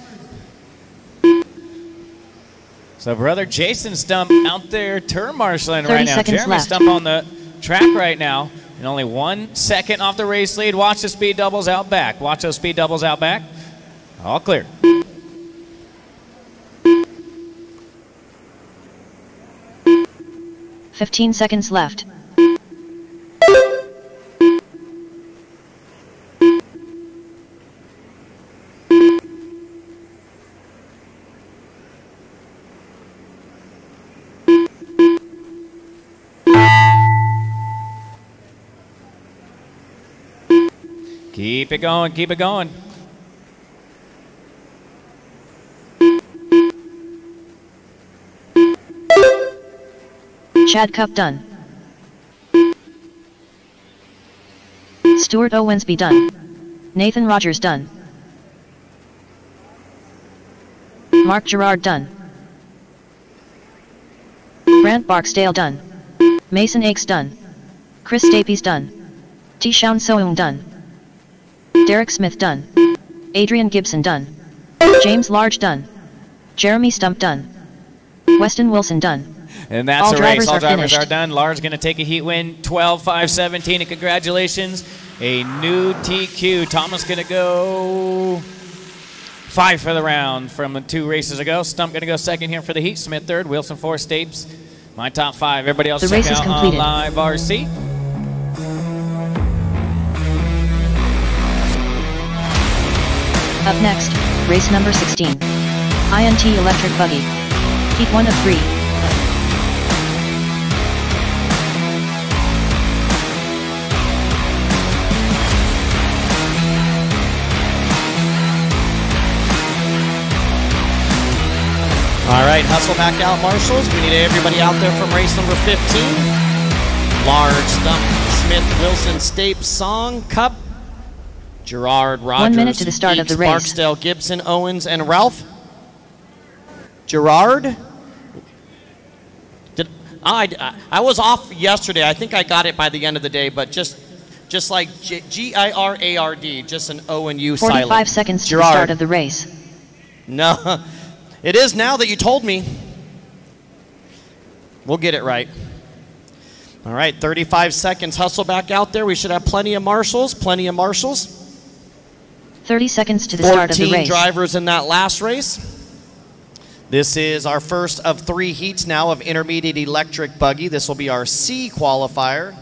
So brother Jason Stump out there turn marshaling right now. Jeremy left. Stump on the track right now. And only 1 second off the race lead. Watch the speed doubles out back. Watch those speed doubles out back. All clear. .15 seconds left. Keep it going, keep it going. Chad Cup done. Stuart Owensby done. Nathan Rogers done. Mark Gerard done. Brant Barksdale done. Mason Akes done. Chris Stapes done. Tishaun Soung done. Derek Smith done. Adrian Gibson done. James Large done. Jeremy Stump done. Weston Wilson done. And that's a race. All drivers are done. Large going to take a heat win, 12:5:17, and congratulations, a new TQ. Thomas going to go 5 for the round from 2 races ago. Stump going to go 2nd here for the heat. Smith 3rd. Wilson 4th. Stapes my top 5. Everybody else check out on Live RC. Up next, race number 16. INT Electric Buggy. Heat 1 of 3. All right, hustle back out, marshals. We need everybody out there from race number 15. Large, Stump, Smith, Wilson, Stapes, Song, Cup, Gerard, Rogers, 1 minute to the start of the race. Barksdale, Gibson, Owens, and Ralph. Gerard. I was off yesterday. I think I got it by the end of the day, but just like Girard, just an O and U silent. 45 seconds to the start of the race. No, it is now that you told me. We'll get it right. All right, 35 seconds. Hustle back out there. We should have plenty of marshals. 30 seconds to the start of the race. 14 drivers in that last race. This is our first of 3 heats now of intermediate electric buggy. This will be our C qualifier.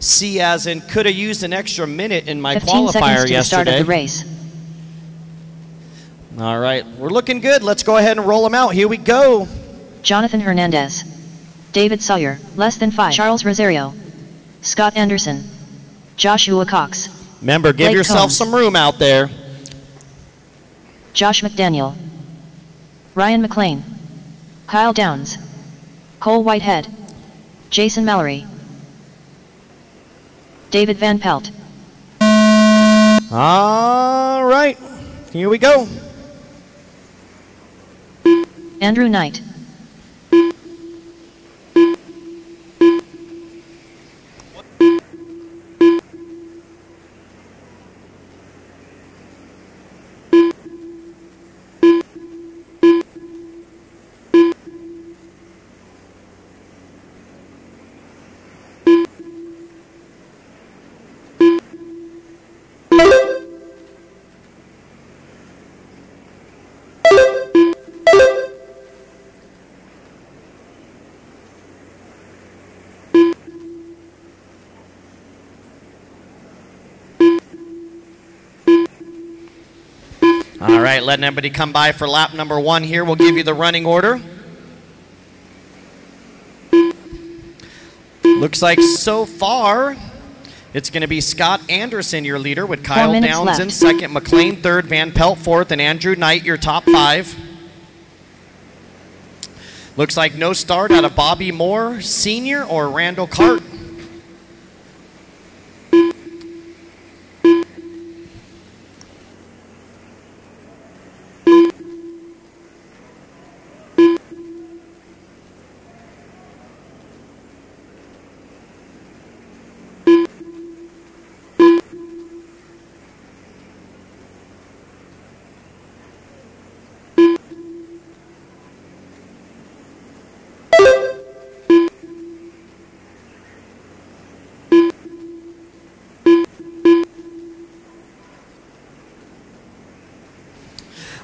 C as in could have used an extra minute in my 15 qualifier seconds to yesterday. The start of the race. All right, we're looking good. Let's go ahead and roll them out. Here we go. Jonathan Hernandez. David Sawyer, less than 5. Charles Rosario. Scott Anderson. Joshua Cox. Remember, give Blake yourself Combs. some room out there. Josh McDaniel. Ryan McLean. Kyle Downs. Cole Whitehead. Jason Mallory. David Van Pelt. All right, here we go. Andrew Knight. All right, letting everybody come by for lap number 1 here. We'll give you the running order. Looks like so far it's going to be Scott Anderson, your leader, with Kyle Downs in second, McLean third, Van Pelt fourth, and Andrew Knight, your top 5. Looks like no start out of Bobby Moore Sr. or Randall Cart.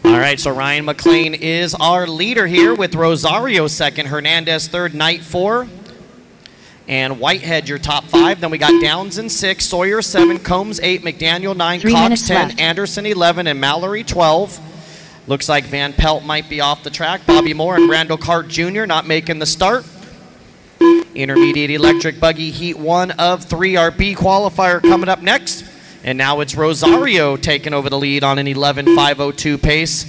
All right, so Ryan McLean is our leader here with Rosario second, Hernandez third, Knight 4, and Whitehead your top 5. Then we got Downs in 6, Sawyer 7, Combs 8, McDaniel 9, Cox 10, left. Anderson 11, and Mallory 12. Looks like Van Pelt might be off the track. Bobby Moore and Randall Cart Jr. not making the start. Intermediate electric buggy heat 1 of 3. Our B qualifier coming up next. And now it's Rosario taking over the lead on an 11.502 pace.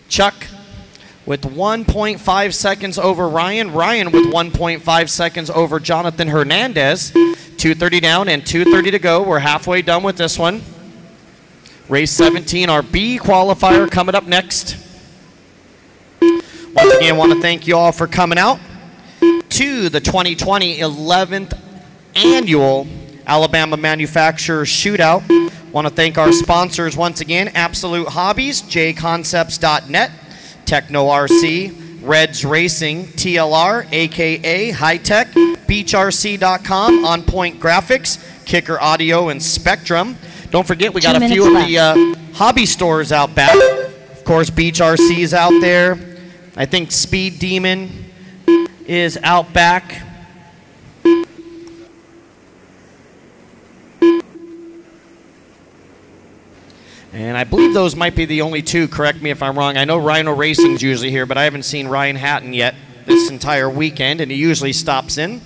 Chuck with 1.5 seconds over Ryan. Ryan with 1.5 seconds over Jonathan Hernandez. 2:30 down and 2:30 to go. We're halfway done with this one. Race 17, our B qualifier coming up next. Once again, I want to thank you all for coming out to the 2020 11th annual Alabama Manufacturers Shootout. Want to thank our sponsors once again: Absolute Hobbies, jconcepts.net, Techno RC, Reds Racing, TLR, aka High Tech, BeachRC.com, On Point Graphics, Kicker Audio, and Spectrum. Don't forget, we got a few of the hobby stores out back. Of course, Beach RC is out there. I think Speed Demon is out back. And I believe those might be the only 2. Correct me if I'm wrong. I know Rhino Racing's usually here, but I haven't seen Ryan Hatton yet this entire weekend, and he usually stops in.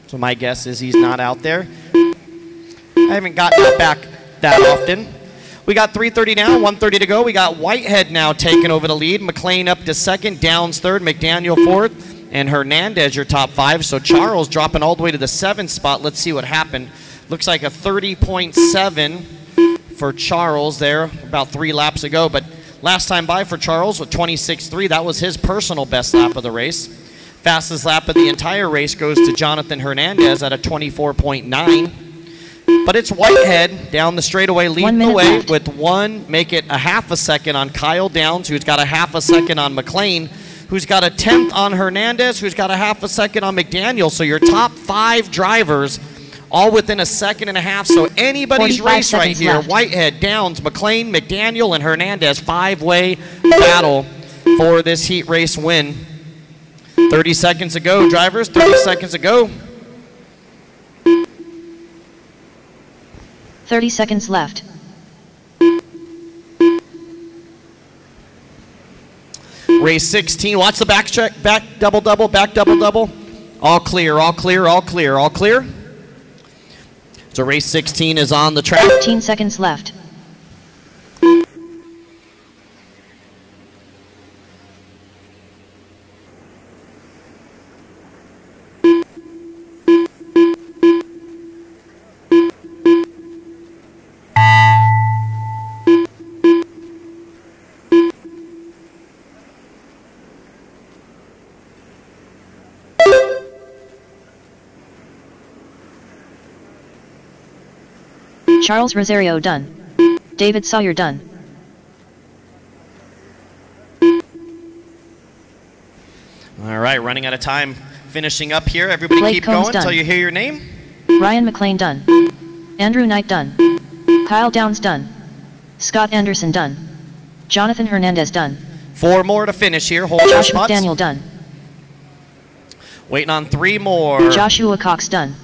So my guess is he's not out there. I haven't gotten that back that often. We got 3:30 now, 1:30 to go. We got Whitehead now taking over the lead. McLean up to second, Downs third, McDaniel fourth, and Hernandez your top 5. So Charles dropping all the way to the 7th spot. Let's see what happened. Looks like a 30.7 for Charles there about 3 laps ago, but last time by for Charles with 26.3, that was his personal best lap of the race. Fastest lap of the entire race goes to Jonathan Hernandez at a 24.9. But it's Whitehead down the straightaway leading the way with make it a half a second on Kyle Downs, who's got a half a second on McLean, who's got a 10th on Hernandez, who's got a half a second on McDaniel. So your top 5 drivers all within a second and a half. So anybody's race right here. Left. Whitehead, Downs, McLean, McDaniel, and Hernandez. 5-way battle for this heat race win. 30 seconds to go, drivers. 30 seconds to go. 30 seconds left. Race 16. Watch the back check. Back double double. Back double double. All clear. All clear. All clear. All clear. So race 16 is on the track. 15 seconds left. Charles Rosario done. David Sawyer done. All right, running out of time. Finishing up here. Everybody Blake keep Combs going done. until you hear your name. Ryan McLean done. Andrew Knight done. Kyle Downs done. Scott Anderson done. Jonathan Hernandez done. 4 more to finish here. Hold your Josh spots. McDaniel done. Waiting on 3 more. Joshua Cox done.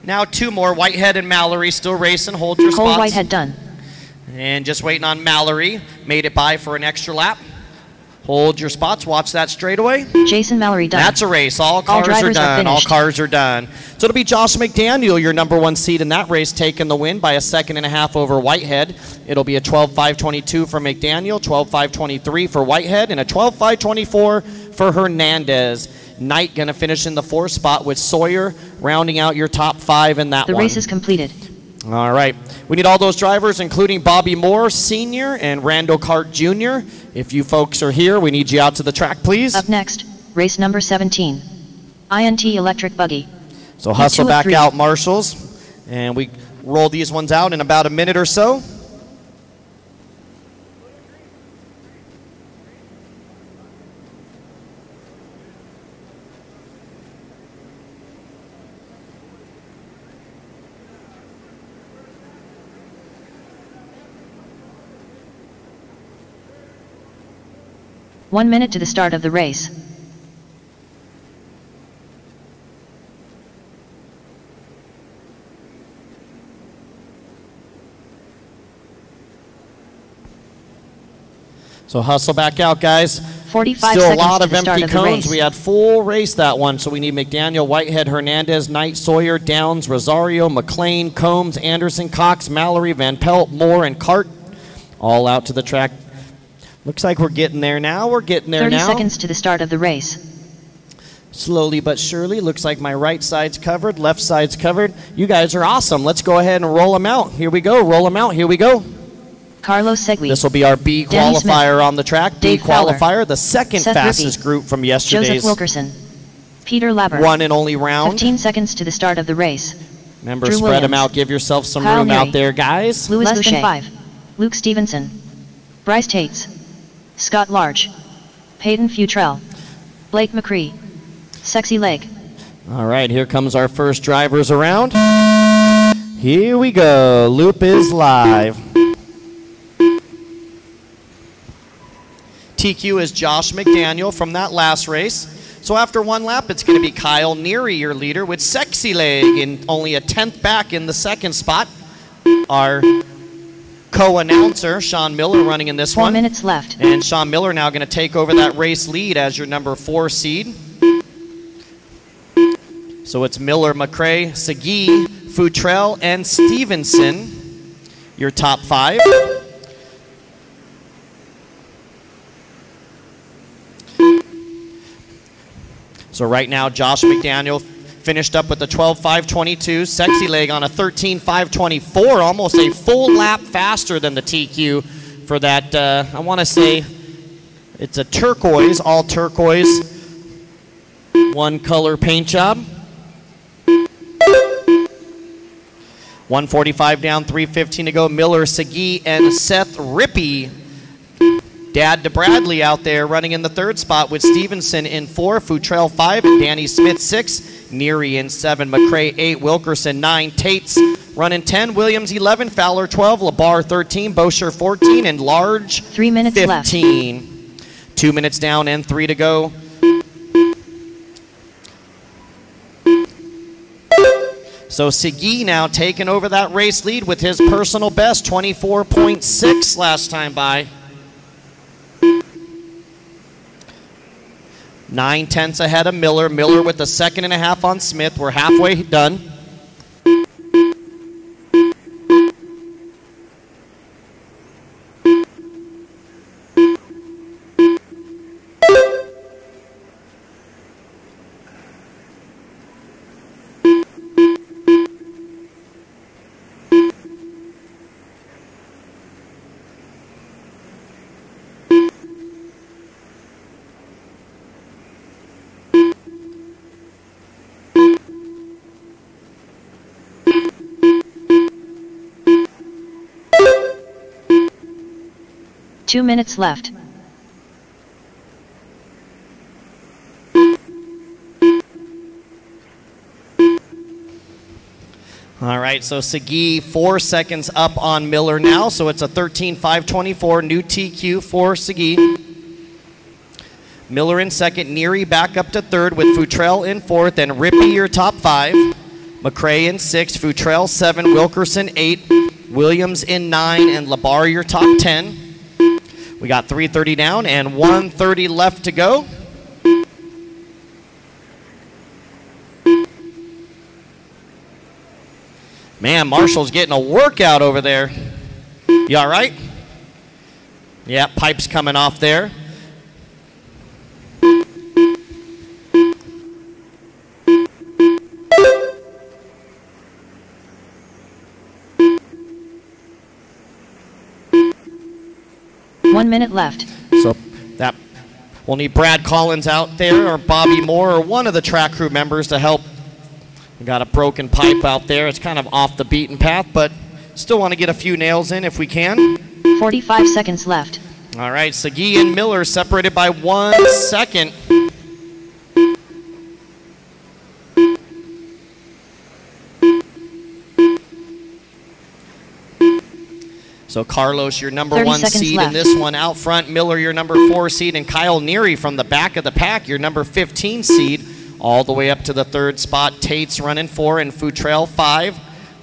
Now 2 more. Whitehead and Mallory still racing. Hold your Cole spots. Whitehead done. And just waiting on Mallory. Made it by for an extra lap. Hold your spots. Watch that straightaway. Jason Mallory done. That's a race. All cars are done. All cars are done. So it'll be Josh McDaniel, your #1 seed in that race, taking the win by a second and a half over Whitehead. It'll be a 12.522 for McDaniel, 12.523 for Whitehead, and a 12.524 for Hernandez. Knight going to finish in the 4th spot with Sawyer rounding out your top 5 in that one. The race is completed. All right. We need all those drivers, including Bobby Moore, Sr. and Randall Cart, Jr. If you folks are here, we need you out to the track, please. Up next, race number 17. INT Electric Buggy. So hustle back out, marshals. And we roll these ones out in about a minute or so. One minute to the start of the race. So hustle back out, guys. 45 Still seconds a lot to of the start empty of the cones. race. We had full race that one, so we need McDaniel, Whitehead, Hernandez, Knight, Sawyer, Downs, Rosario, McLean, Combs, Anderson, Cox, Mallory, Van Pelt, Moore, and Cart all out to the track. Looks like we're getting there now. We're getting there 30 now. 30 seconds to the start of the race. Slowly but surely. Looks like my right side's covered, left side's covered. You guys are awesome. Let's go ahead and roll them out. Here we go. Roll them out. Here we go. Carlos Segui. This will be our B Danny qualifier Smith, on the track. Dave B qualifier, the second Seth fastest Rippey, group from yesterday's Joseph Wilkerson. Peter Labber. one and only round. 15 seconds to the start of the race. Remember, Drew spread them Williams, out. Give yourself some Kyle room Neary, out there, guys. Louis Less than 5. Luke Stevenson. Bryce Tates. Scott Large. Peyton Futrell. Blake McCree. Sexy Leg. All right, here comes our first drivers around. Here we go. Loop is live. TQ is Josh McDaniel from that last race. So after 1 lap, it's going to be Kyle Neary, your leader, with Sexy Leg in only a 10th back in the 2nd spot. Our co-announcer, Sean Miller, running in this 4 one. 4 minutes left. And Sean Miller now going to take over that race lead as your #4 seed. So it's Miller, McCray, Segui, Futrell, and Stevenson, your top 5. So right now, Josh McDaniel finished up with the 12.522. Sexy Leg on a 13.524, almost a full lap faster than the TQ for that, I want to say it's a turquoise, all turquoise, one color paint job. 145 down, 3:15 to go. Miller, Segui, and Seth Rippey. Dad to Bradley out there running in the third spot with Stevenson in 4, Futrell 5, and Danny Smith 6, Neary in 7, McCrae 8, Wilkerson 9, Tates running 10, Williams 11, Fowler 12, Labar 13, Bosher 14, and Large 3 minutes 15. left. 2 minutes down and 3 to go. So Segui now taking over that race lead with his personal best, 24.6 last time by. 9/10 ahead of Miller. Miller with a 2.5 on Smith. We're halfway done. Two minutes left. All right, so Segui 4 seconds up on Miller now, so it's a 13.524, new TQ for Segui. Miller in second, Neary back up to third with Futrell in fourth, and Rippey your top 5. McCrae in 6, Futrell 7, Wilkerson 8, Williams in 9, and Labar your top 10. We got 3:30 down and 1:30 left to go. Man, Marshall's getting a workout over there. You all right? Yeah, pipes coming off there. One minute left. So that we'll need Brad Collins out there or Bobby Moore or one of the track crew members to help. We got a broken pipe out there. It's kind of off the beaten path, but still want to get a few nails in if we can. 45 seconds left. All right, Segui and Miller separated by 1 second. So Carlos, your number 1 seed in this one out front. Miller, your number 4 seed. And Kyle Neary from the back of the pack, your number 15 seed. All the way up to the third spot. Tate's running 4 and Futrell 5.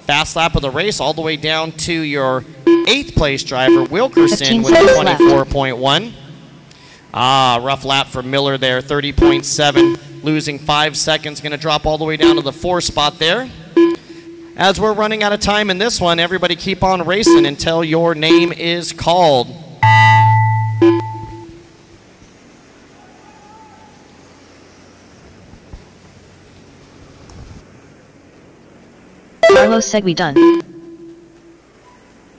Fast lap of the race all the way down to your 8th place driver, Wilkerson, with 24.1. Rough lap for Miller there, 30.7. Losing 5 seconds. Going to drop all the way down to the 4th spot there. As we're running out of time in this one, everybody keep on racing until your name is called. Carlos Segui done.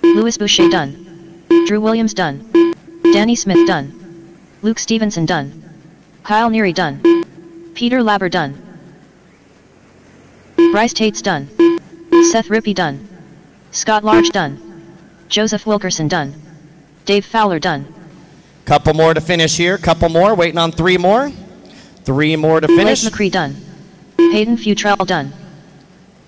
Louis Boucher done. Drew Williams done. Danny Smith done. Luke Stevenson done. Kyle Neary done. Peter Labber done. Bryce Tate's done. Seth Rippey done. Scott Large done. Joseph Wilkerson done. Dave Fowler done. Couple more to finish here. Couple more. Waiting on 3 more. 3 more to finish. Blake McCree done. Hayden Futrell done.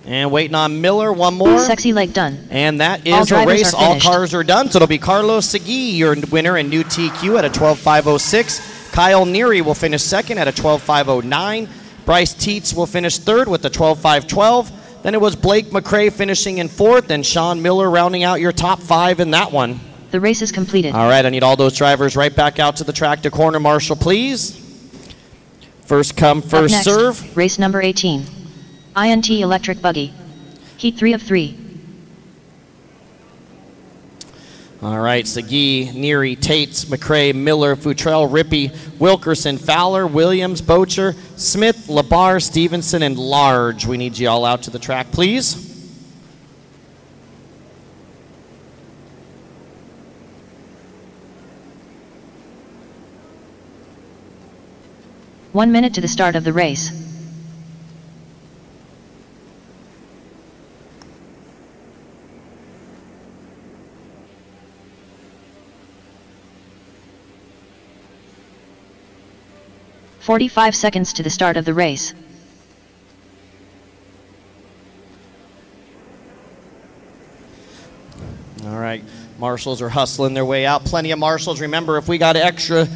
And waiting on Miller. 1 more. Sexy Leg done. And that is a race. All cars are done. So it'll be Carlos Segui, your winner in new TQ at a 12.506. Kyle Neary will finish second at a 12.509. Bryce Teets will finish third with a 12.512. Then it was Blake McCrae finishing in 4th and Sean Miller rounding out your top 5 in that one. The race is completed. All right, I need all those drivers right back out to the track to corner marshal, please. First come, first next, serve. Race number 18. INT Electric Buggy. Heat 3 of 3. All right, Segee, Neary, Tates, McCrae, Miller, Futrell, Rippey, Wilkerson, Fowler, Williams, Bocher, Smith, Labar, Stevenson, and Large. We need you all out to the track, please. One minute to the start of the race. "45 seconds to the start of the race. All right, marshals are hustling their way out. Plenty of marshals. Remember, if we got extra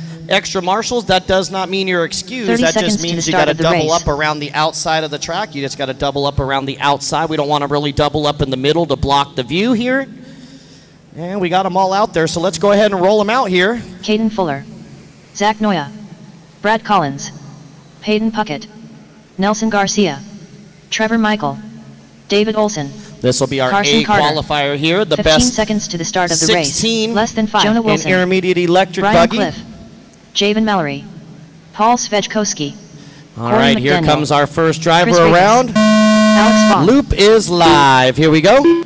marshals, that does not mean you're excused. That just means you got to double up around the outside of the track. You just got to double up around the outside. We don't want to really double up in the middle to block the view here. And we got them all out there, so let's go ahead and roll them out here. Caden Fuller, Zach Noya, Brad Collins, Peyton Puckett, Nelson Garcia, Trevor Michael, David Olson. This will be our Carson A Carter. Qualifier here. The 15 best seconds to the start of the race. 16 Less than 5. Jonah Wilson. Intermediate electric Ryan buggy. Cliff, Javen Mallory, Paul Svejkowski. All right, here McDaniel. comes our first driver Chris Reyes. around. Alex Vaughn. Loop is live. Here we go.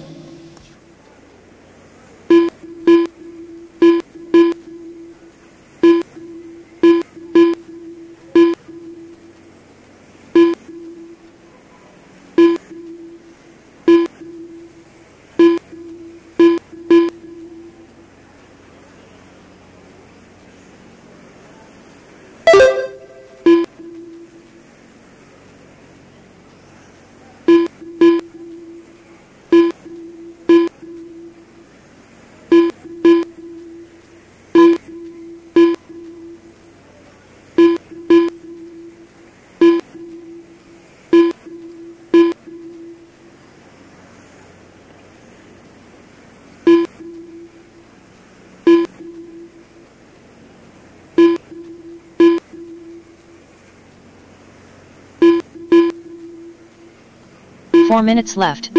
Four minutes left.